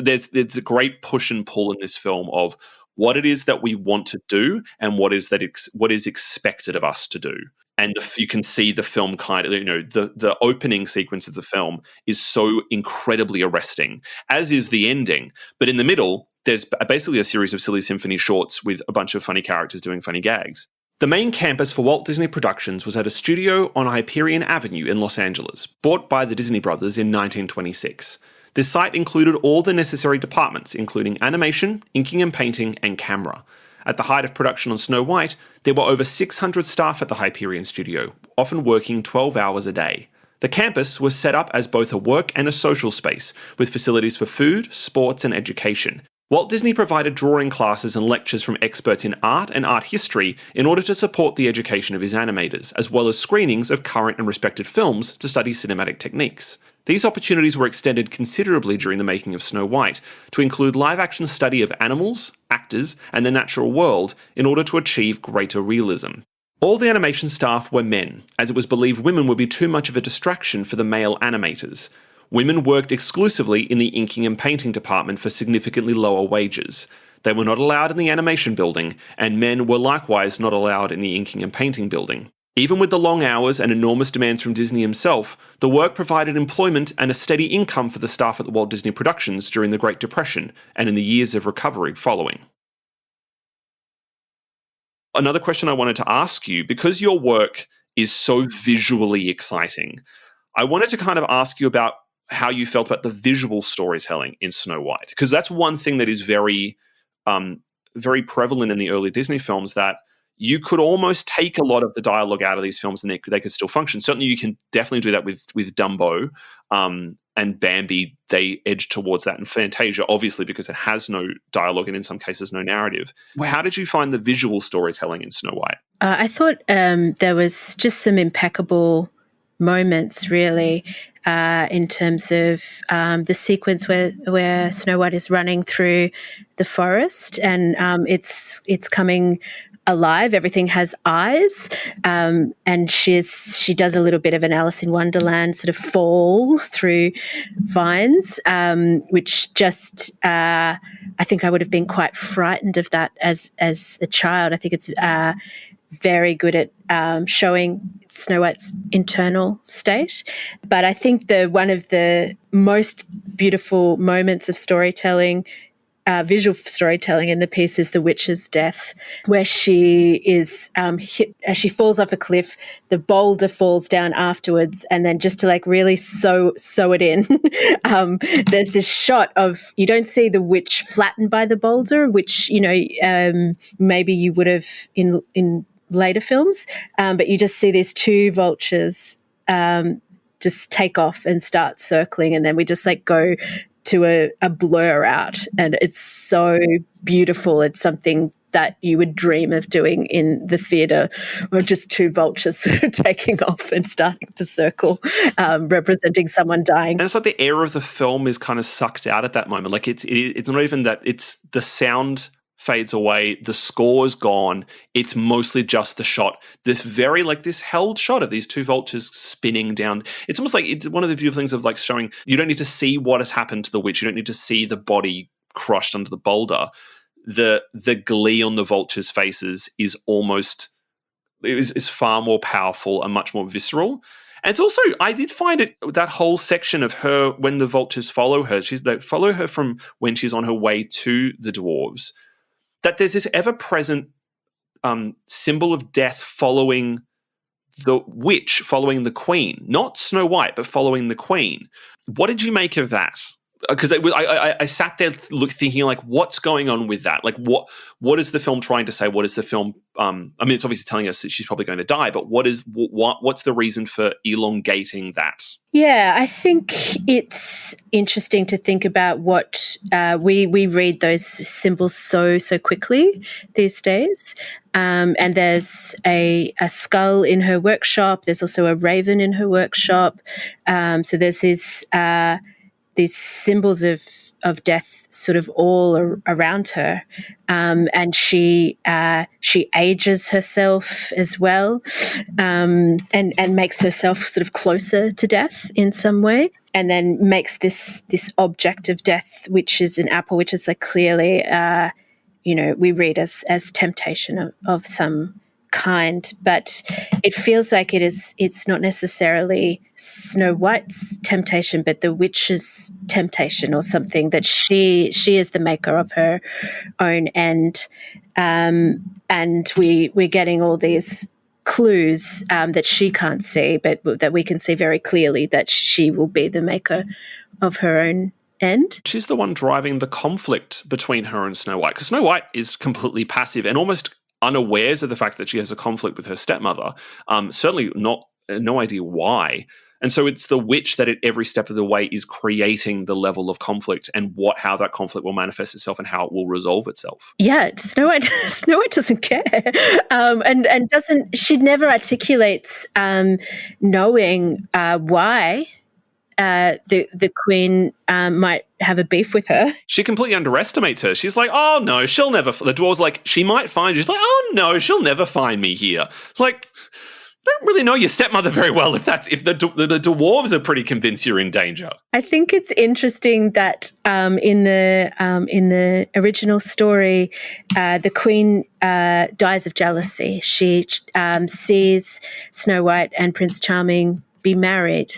a great push and pull in this film of what it is that we want to do and what is expected of us to do. And you can see the film kind of, the opening sequence of the film is so incredibly arresting, as is the ending. But in the middle, there's basically a series of silly symphony shorts with a bunch of funny characters doing funny gags. The main campus for Walt Disney Productions was at a studio on Hyperion Avenue in Los Angeles, bought by the Disney brothers in 1926. This site included all the necessary departments, including animation, inking and painting, and camera. At the height of production on Snow White, there were over 600 staff at the Hyperion studio, often working 12 hours a day. The campus was set up as both a work and a social space, with facilities for food, sports, and education. Walt Disney provided drawing classes and lectures from experts in art and art history in order to support the education of his animators, as well as screenings of current and respected films to study cinematic techniques. These opportunities were extended considerably during the making of Snow White to include live-action study of animals, actors, and the natural world in order to achieve greater realism. All the animation staff were men, as it was believed women would be too much of a distraction for the male animators. Women worked exclusively in the inking and painting department for significantly lower wages. They were not allowed in the animation building, and men were likewise not allowed in the inking and painting building. Even with the long hours and enormous demands from Disney himself, the work provided employment and a steady income for the staff at the Walt Disney Productions during the Great Depression and in the years of recovery following. Another question I wanted to ask you, because your work is so visually exciting, I wanted to kind of ask you about how you felt about the visual storytelling in Snow White, because that's one thing that is very, very prevalent in the early Disney films, that you could almost take a lot of the dialogue out of these films and they could still function. Certainly you can definitely do that with Dumbo and Bambi. They edge towards that, and Fantasia, obviously, because it has no dialogue and in some cases no narrative. How did you find the visual storytelling in Snow White? I thought there was just some impeccable moments, really, in terms of the sequence where Snow White is running through the forest, and it's coming alive. Everything has eyes, and she does a little bit of an Alice in Wonderland sort of fall through vines, which just I think I would have been quite frightened of that as a child. I think it's very good at showing Snow White's internal state. But I think one of the most beautiful moments of storytelling, visual storytelling in the piece, is the witch's death, where she is hit as she falls off a cliff. The boulder falls down afterwards, and then just to like really sew it in, there's this shot of, you don't see the witch flattened by the boulder, which maybe you would have in later films, but you just see these two vultures just take off and start circling, and then we just like go to a blur out, and it's so beautiful. It's something that you would dream of doing in the theatre, or just two vultures sort of taking off and starting to circle, representing someone dying. And it's like the air of the film is kind of sucked out at that moment. Like it's not even that, it's the sound fades away, the score's gone, it's mostly just the shot. This very, like, this held shot of these two vultures spinning down. It's almost like, it's one of the beautiful things of like showing, you don't need to see what has happened to the witch, you don't need to see the body crushed under the boulder. The glee on the vultures' faces is far more powerful and much more visceral. And it's also, I did find it, that whole section of her when the vultures follow her, they follow her from when she's on her way to the dwarves, that there's this ever-present symbol of death following the witch, following the queen. Not Snow White, but following the queen. What did you make of that? Because I sat there thinking, like, what's going on with that? Like, what is the film trying to say? What is the film? I mean, it's obviously telling us that she's probably going to die, but what's the reason for elongating that? Yeah, I think it's interesting to think about what we read those symbols so quickly these days. And there's a skull in her workshop. There's also a raven in her workshop. So there's these symbols of death sort of all around her, and she ages herself as well, and makes herself sort of closer to death in some way, and then makes this object of death, which is an apple, which is like clearly we read as temptation of some kind, but it feels like it's not necessarily Snow White's temptation, but the witch's temptation or something, that she is the maker of her own end, and we're getting all these clues that she can't see, but that we can see very clearly, that she will be the maker of her own end. She's the one driving the conflict between her and Snow White, because Snow White is completely passive and almost unawares of the fact that she has a conflict with her stepmother. Certainly no idea why. And so it's the witch that at every step of the way is creating the level of conflict and how that conflict will manifest itself and how it will resolve itself. Yeah, Snow White doesn't care, and doesn't. She never articulates knowing why the queen might have a beef with her. She completely underestimates her. She's like, oh no, she'll never. The dwarves like, she might find you. She's like, oh no, she'll never find me here. It's like, don't really know your stepmother very well if the dwarves are pretty convinced you're in danger. I think it's interesting that in the original story, the queen dies of jealousy. She sees Snow White and Prince Charming be married,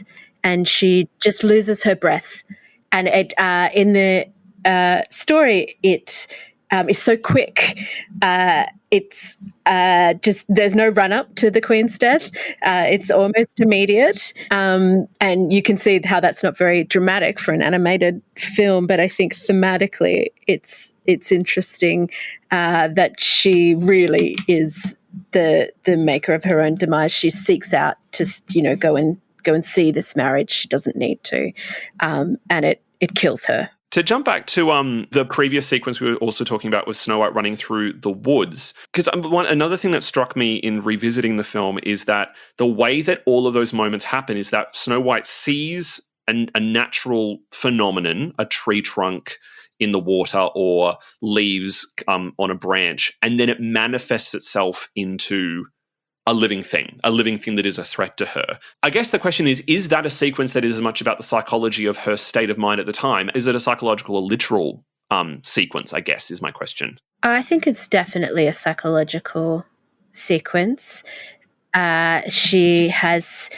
and she just loses her breath. And in the story, it is so quick. It's just there's no run up to the Queen's death. It's almost immediate, and you can see how that's not very dramatic for an animated film. But I think thematically, it's interesting that she really is the maker of her own demise. She seeks out to go and see this marriage. She doesn't need to, and it kills her. To jump back to the previous sequence we were also talking about with Snow White running through the woods, because another thing that struck me in revisiting the film is that the way that all of those moments happen is that Snow White sees a natural phenomenon, a tree trunk in the water or leaves on a branch, and then it manifests itself into a living thing that is a threat to her. I guess the question is that a sequence that is as much about the psychology of her state of mind at the time? Is it a psychological or literal sequence, I guess, is my question. I think it's definitely a psychological sequence. She has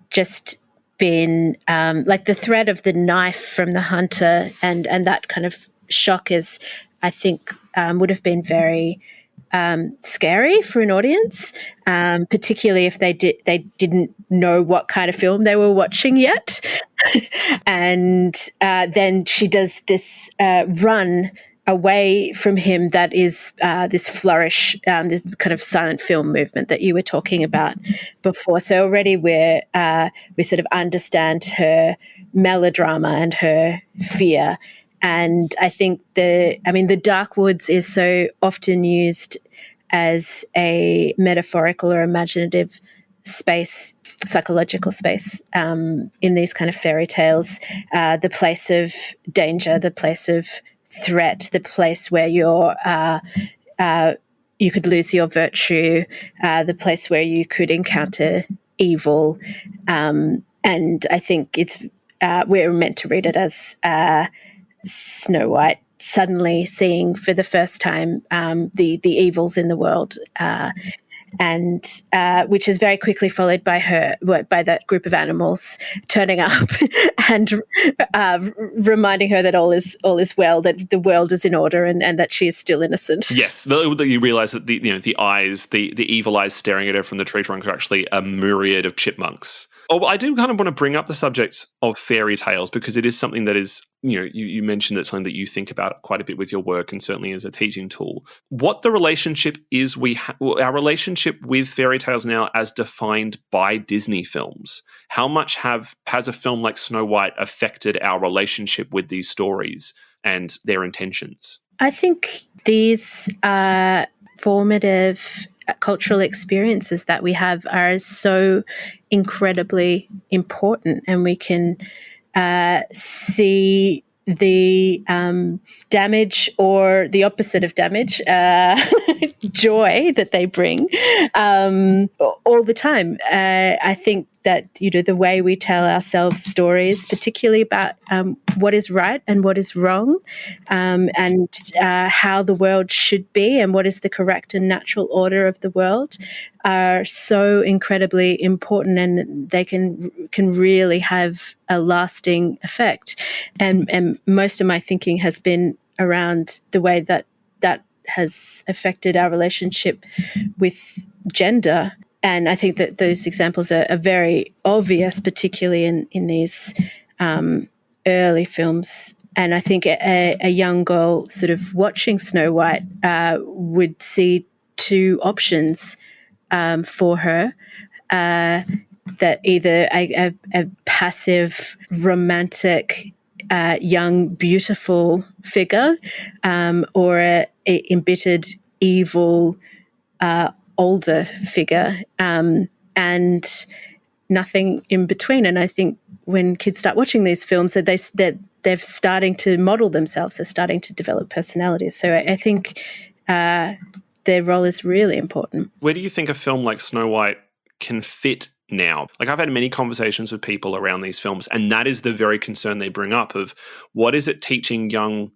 just been, like the threat of the knife from the hunter and that kind of shock is, I think, would have been very scary for an audience, particularly if they didn't know what kind of film they were watching yet. And then she does this run away from him that is this flourish, this kind of silent film movement that you were talking about before. So already we sort of understand her melodrama and her fear. And I think the dark woods is so often used as a metaphorical or imaginative space, psychological space in these kind of fairy tales, the place of danger, the place of threat, the place where you could lose your virtue, the place where you could encounter evil. And I think we're meant to read it as Snow White suddenly seeing for the first time the evils in the world, and which is very quickly followed by that group of animals turning up and reminding her that all is well, that the world is in order, and that she is still innocent. Yes, you realise that the eyes, the evil eyes staring at her from the tree trunk are actually a myriad of chipmunks. Oh, well, I do kind of want to bring up the subject of fairy tales because it is something that is, you mentioned it's something that you think about quite a bit with your work and certainly as a teaching tool. What the relationship is, our relationship with fairy tales now as defined by Disney films. How much has a film like Snow White affected our relationship with these stories and their intentions? I think these formative cultural experiences that we have are so incredibly important, and we can see the damage or the opposite of damage, joy that they bring all the time. I think that the way we tell ourselves stories, particularly about what is right and what is wrong, and how the world should be and what is the correct and natural order of the world, are so incredibly important, and they can really have a lasting effect. And most of my thinking has been around the way that has affected our relationship with gender. And I think that those examples are very obvious, particularly in these early films. And I think a young girl sort of watching Snow White would see two options for her, that either a passive, romantic, young, beautiful figure, or a embittered, evil, older figure, and nothing in between. And I think when kids start watching these films, that they're starting to model themselves, they're starting to develop personalities. So I think their role is really important. Where do you think a film like Snow White can fit now. Like, I've had many conversations with people around these films, and that is the very concern they bring up of what is it teaching young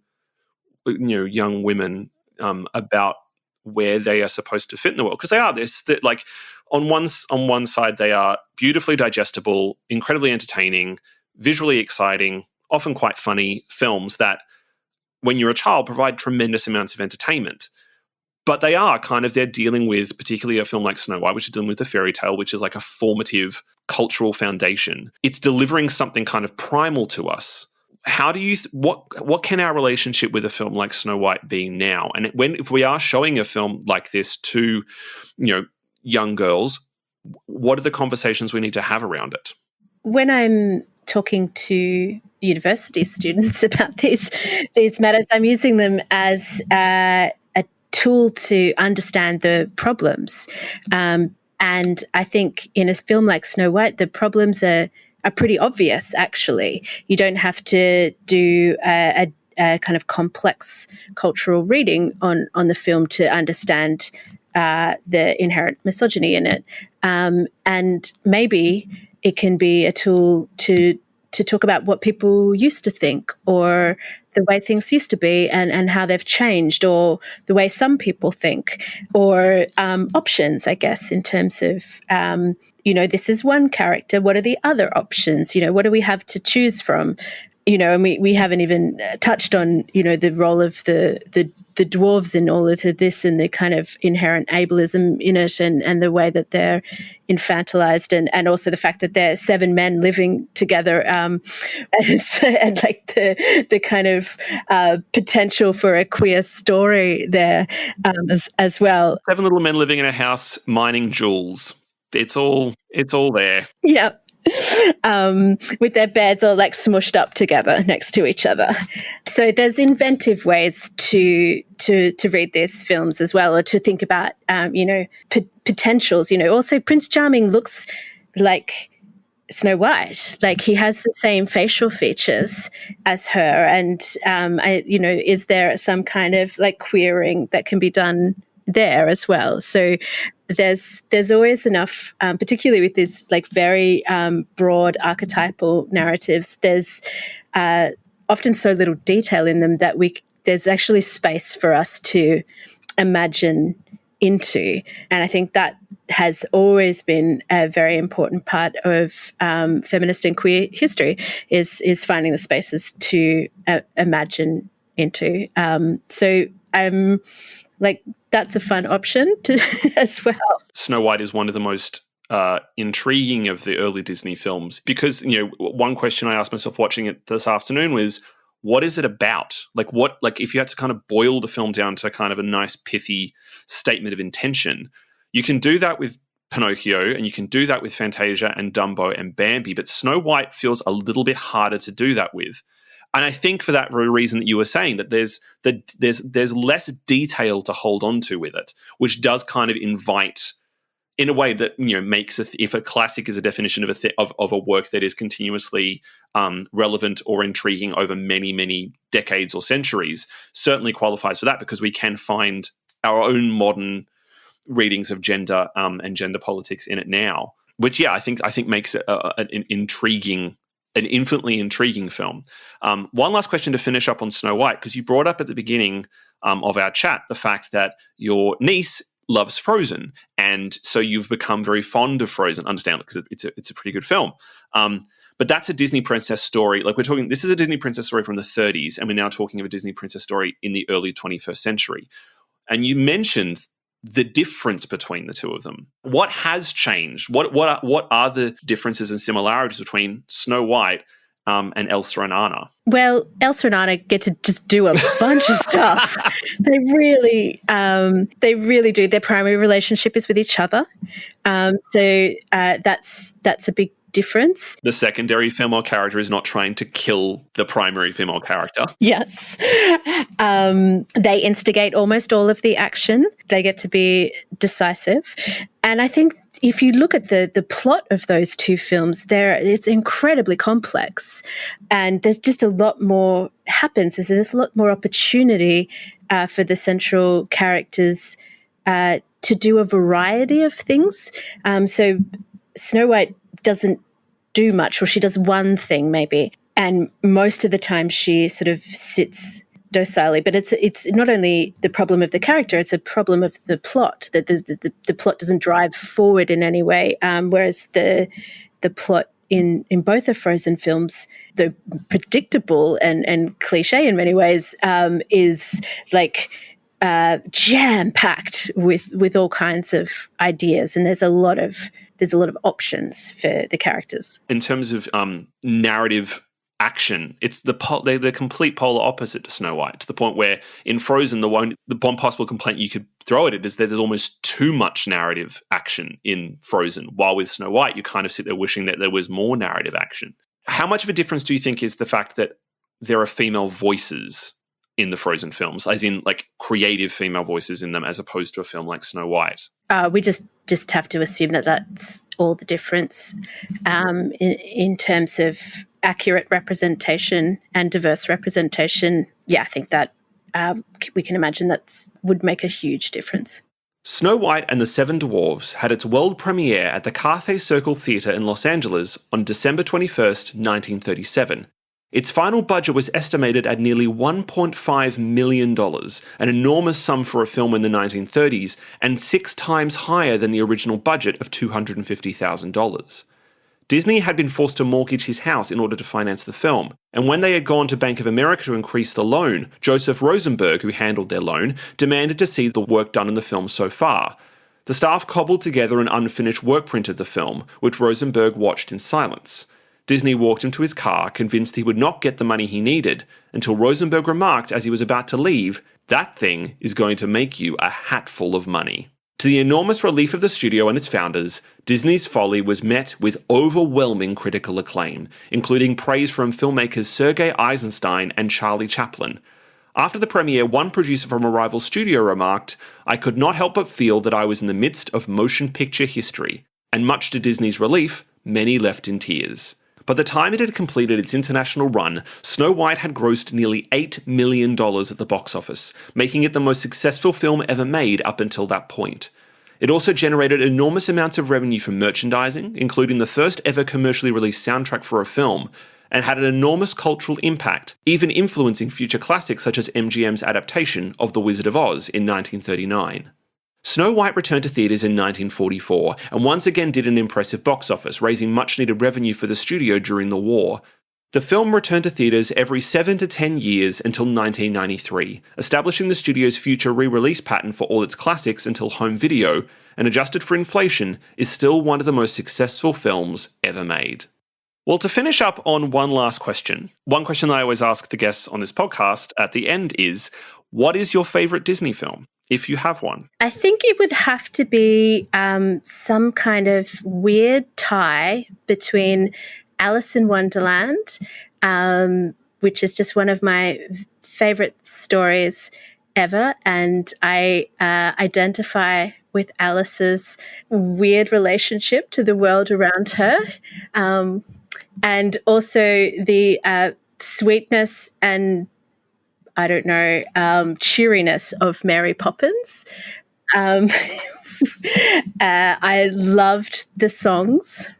women about where they are supposed to fit in the world, because they are this that like on one side they are beautifully digestible, incredibly entertaining, visually exciting, often quite funny films that when you're a child provide tremendous amounts of entertainment. But they're dealing with, particularly a film like Snow White, which is dealing with the fairy tale, which is like a formative cultural foundation. It's delivering something kind of primal to us. How do you what can our relationship with a film like Snow White be now? And if we are showing a film like this to, young girls, what are the conversations we need to have around it? When I'm talking to university students about these matters, I'm using them as a tool to understand the problems. And I think in a film like Snow White, the problems are pretty obvious, actually. You don't have to do a kind of complex cultural reading on the film to understand the inherent misogyny in it. And maybe it can be a tool to talk about what people used to think, or the way things used to be and how they've changed, or the way some people think, or options, I guess, in terms of, this is one character. What are the other options? What do we have to choose from? And we haven't even touched on, the role of the dwarves in all of this, and the kind of inherent ableism in it, and the way that they're infantilized, and also the fact that they're 7 men living together, and like the kind of potential for a queer story there as well. 7 little men living in a house mining jewels. It's all there. Yeah. With their beds all like smushed up together next to each other. So there's inventive ways to read these films as well, or to think about, potentials. Also Prince Charming looks like Snow White. Like, he has the same facial features as her. And, is there some kind of like queering that can be done there as well? So there's always enough, particularly with these like very broad archetypal narratives. There's often so little detail in them that there's actually space for us to imagine into, and I think that has always been a very important part of feminist and queer history. Is finding the spaces to imagine into. So like, that's a fun option as well. Snow White is one of the most intriguing of the early Disney films, because one question I asked myself watching it this afternoon was, what is it about? Like if you had to kind of boil the film down to kind of a nice pithy statement of intention, you can do that with Pinocchio, and you can do that with Fantasia and Dumbo and Bambi, but Snow White feels a little bit harder to do that with. And I think for that very reason that you were saying, that there's less detail to hold on to with it, which does kind of invite, in a way that makes if a classic is a definition of a work that is continuously relevant or intriguing over many, many decades or centuries, certainly qualifies for that, because we can find our own modern readings of gender and gender politics in it now, which I think makes it an infinitely intriguing film. One last question to finish up on Snow White, because you brought up at the beginning of our chat the fact that your niece loves Frozen, and so you've become very fond of Frozen, understandably, because it's a pretty good film. But that's a Disney princess story. Like, this is a Disney princess story from the 30s, and we're now talking of a Disney princess story in the early 21st century. And you mentioned the difference between the two of them. What has changed? What are the differences and similarities between Snow White and Elsa and Anna? Well, Elsa and Anna get to just do a bunch of stuff. They really do. Their primary relationship is with each other. So that's a big difference. The secondary female character is not trying to kill the primary female character. Yes. They instigate almost all of the action. They get to be decisive. And I think if you look at the plot of those two films, it's incredibly complex. And there's just a lot more happens. There's a lot more opportunity for the central characters to do a variety of things. So Snow White doesn't do much, or she does one thing maybe, and most of the time she sort of sits docilely. But it's not only the problem of the character; it's a problem of the plot, that the plot doesn't drive forward in any way. Whereas the plot in both the Frozen films, though predictable and cliche in many ways, is like jam-packed with all kinds of ideas, and there's a lot of options for the characters. In terms of narrative action, it's they're the complete polar opposite to Snow White, to the point where in Frozen, the one possible complaint you could throw at it is that there's almost too much narrative action in Frozen, while with Snow White, you kind of sit there wishing that there was more narrative action. How much of a difference do you think is the fact that there are female voices in the Frozen films, as in like creative female voices in them, as opposed to a film like Snow White? We just have to assume that that's all the difference in terms of accurate representation and diverse representation. Yeah, I think that we can imagine that would make a huge difference. Snow White and the Seven Dwarfs had its world premiere at the Cathay Circle Theatre in Los Angeles on December 21st, 1937. Its final budget was estimated at nearly $1.5 million, an enormous sum for a film in the 1930s, and 6 times higher than the original budget of $250,000. Disney had been forced to mortgage his house in order to finance the film, and when they had gone to Bank of America to increase the loan, Joseph Rosenberg, who handled their loan, demanded to see the work done in the film so far. The staff cobbled together an unfinished work print of the film, which Rosenberg watched in silence. Disney walked him to his car, convinced he would not get the money he needed, until Rosenberg remarked as he was about to leave, "That thing is going to make you a hatful of money." To the enormous relief of the studio and its founders, Disney's folly was met with overwhelming critical acclaim, including praise from filmmakers Sergei Eisenstein and Charlie Chaplin. After the premiere, one producer from a rival studio remarked, "I could not help but feel that I was in the midst of motion picture history," and much to Disney's relief, many left in tears. By the time it had completed its international run, Snow White had grossed nearly $8 million at the box office, making it the most successful film ever made up until that point. It also generated enormous amounts of revenue from merchandising, including the first ever commercially released soundtrack for a film, and had an enormous cultural impact, even influencing future classics such as MGM's adaptation of The Wizard of Oz in 1939. Snow White returned to theatres in 1944 and once again did an impressive box office, raising much-needed revenue for the studio during the war. The film returned to theatres every 7 to 10 years until 1993, establishing the studio's future re-release pattern for all its classics until home video, and adjusted for inflation, is still one of the most successful films ever made. Well, to finish up on one last question, one question that I always ask the guests on this podcast at the end is, what is your favourite Disney film, if you have one? I think it would have to be some kind of weird tie between Alice in Wonderland, which is just one of my favourite stories ever, and I identify with Alice's weird relationship to the world around her, and also the sweetness and cheeriness of Mary Poppins. I loved the songs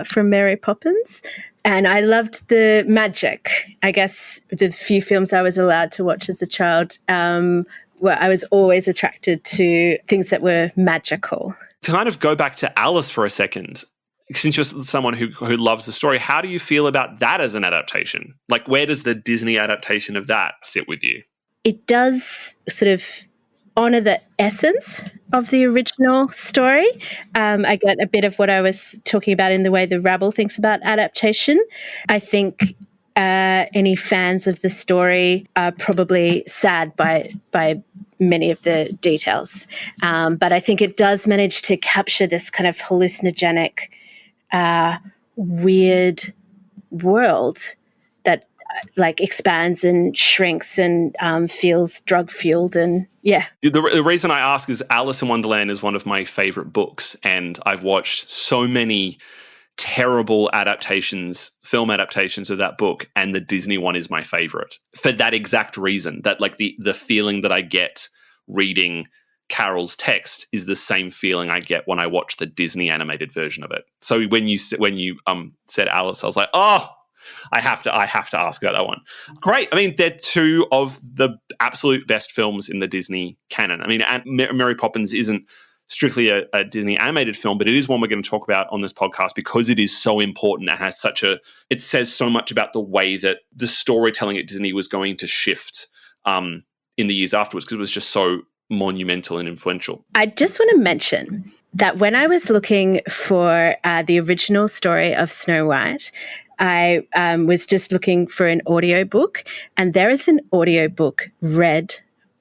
from Mary Poppins, and I loved the magic. I guess the few films I was allowed to watch as a child, where I was always attracted to things that were magical. To kind of go back to Alice for a second, since you're someone who loves the story, how do you feel about that as an adaptation? Like, where does the Disney adaptation of that sit with you? It does sort of honour the essence of the original story. I get a bit of what I was talking about in the way the Rabble thinks about adaptation. I think any fans of the story are probably sad by many of the details. But I think it does manage to capture this kind of hallucinogenic, weird world that like expands and shrinks and feels drug-fueled, and yeah. The reason I ask is Alice in Wonderland is one of my favourite books, and I've watched so many terrible adaptations, film adaptations of that book, and the Disney one is my favourite for that exact reason, that like the feeling that I get reading Carol's text is the same feeling I get when I watch the Disney animated version of it. So when you said Alice, I was like, oh, I have to ask about that one. Great. I mean, they're two of the absolute best films in the Disney canon. I mean, Mary Poppins isn't strictly a Disney animated film, but it is one we're going to talk about on this podcast because it is so important and has it says so much about the way that the storytelling at Disney was going to shift in the years afterwards, because it was just so monumental and influential. I just want to mention that when I was looking for the original story of Snow White, I was just looking for an audiobook, and there is an audiobook read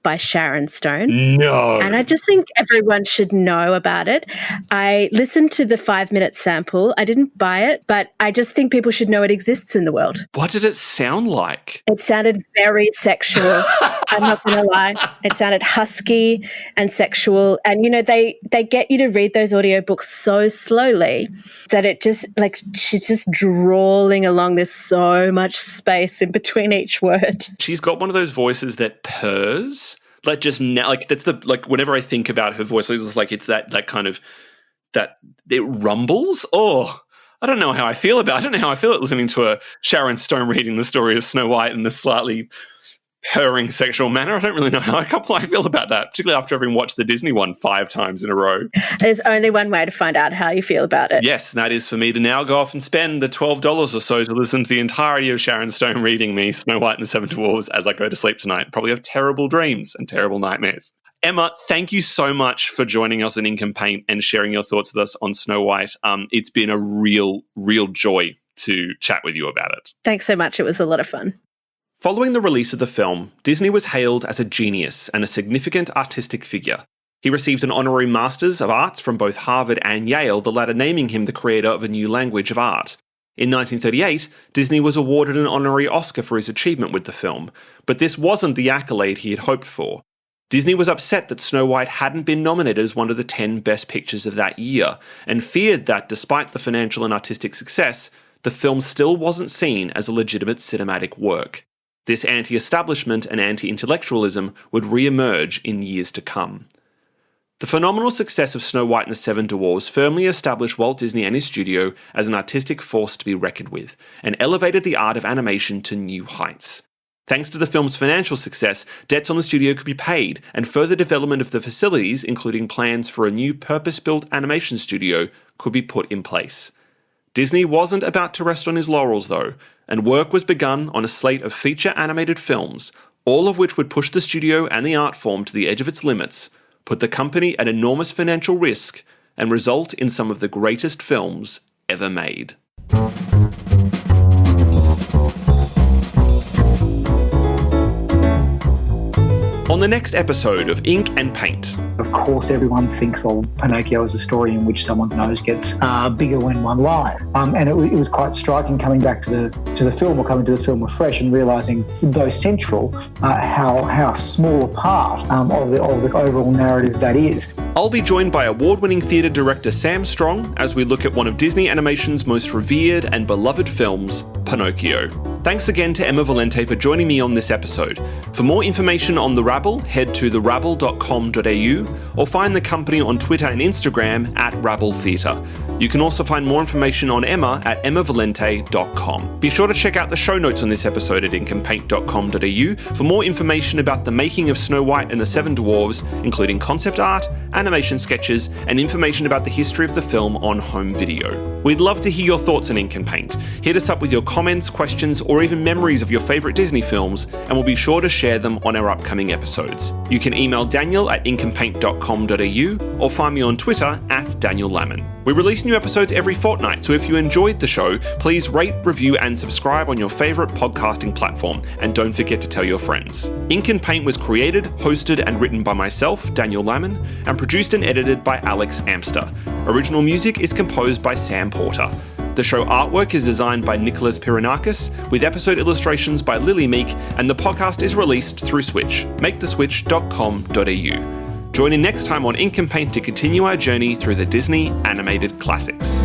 by Sharon Stone. No. And I just think everyone should know about it. I listened to the 5-minute sample. I didn't buy it, but I just think people should know it exists in the world. What did it sound like? It sounded very sexual. I'm not going to lie. It sounded husky and sexual. And, they get you to read those audiobooks so slowly that it just, she's just drawling along. There's so much space in between each word. She's got one of those voices that purrs. Whenever I think about her voice, it's that kind of, that it rumbles. Oh, I don't know how I feel listening to a Sharon Stone reading the story of Snow White in this slightly purring sexual manner. I don't really know how I feel about that, particularly after having watched the Disney one 5 times in a row. There's only one way to find out how you feel about it. Yes, and that is for me to now go off and spend the $12 or so to listen to the entirety of Sharon Stone reading me Snow White and the Seven Dwarfs as I go to sleep tonight. Probably have terrible dreams and terrible nightmares. Emma, thank you so much for joining us in Ink and Paint and sharing your thoughts with us on Snow White. It's been a real joy to chat with you about it. Thanks so much. It was a lot of fun. Following the release of the film, Disney was hailed as a genius and a significant artistic figure. He received an honorary Masters of Arts from both Harvard and Yale, the latter naming him the creator of a new language of art. In 1938, Disney was awarded an honorary Oscar for his achievement with the film, but this wasn't the accolade he had hoped for. Disney was upset that Snow White hadn't been nominated as one of the 10 best pictures of that year, and feared that, despite the financial and artistic success, the film still wasn't seen as a legitimate cinematic work. This anti-establishment and anti-intellectualism would re-emerge in years to come. The phenomenal success of Snow White and the Seven Dwarfs firmly established Walt Disney and his studio as an artistic force to be reckoned with, and elevated the art of animation to new heights. Thanks to the film's financial success, debts on the studio could be paid, and further development of the facilities, including plans for a new purpose-built animation studio, could be put in place. Disney wasn't about to rest on his laurels, though, and work was begun on a slate of feature animated films, all of which would push the studio and the art form to the edge of its limits, put the company at enormous financial risk, and result in some of the greatest films ever made. On the next episode of Ink and Paint. Of course, everyone thinks of Pinocchio as a story in which someone's nose gets bigger when one lies. And it was quite striking coming back to the film, or coming to the film afresh, and realising, though central, how small a part of the overall narrative that is. I'll be joined by award-winning theatre director Sam Strong as we look at one of Disney Animation's most revered and beloved films, Pinocchio. Thanks again to Emma Valente for joining me on this episode. For more information on The Rabble, head to therabble.com.au or find the company on Twitter and Instagram at Rabble Theatre. You can also find more information on Emma at emmavalente.com. Be sure to check out the show notes on this episode at inkandpaint.com.au for more information about the making of Snow White and the Seven Dwarfs, including concept art, animation sketches, and information about the history of the film on home video. We'd love to hear your thoughts on Ink and Paint. Hit us up with your comments, questions, or even memories of your favourite Disney films, and we'll be sure to share them on our upcoming episodes. You can email Daniel at inkandpaint.com.au or find me on Twitter at Daniel Lamon. We release new episodes every fortnight, so if you enjoyed the show, please rate, review, and subscribe on your favourite podcasting platform, and don't forget to tell your friends. Ink and Paint was created, hosted, and written by myself, Daniel Lamon, and produced and edited by Alex Amster. Original music is composed by Sam Porter. The show artwork is designed by Nicholas Piranakis, with episode illustrations by Lily Meek, and the podcast is released through Switch, maketheswitch.com.au. Join in next time on Ink and Paint to continue our journey through the Disney animated classics.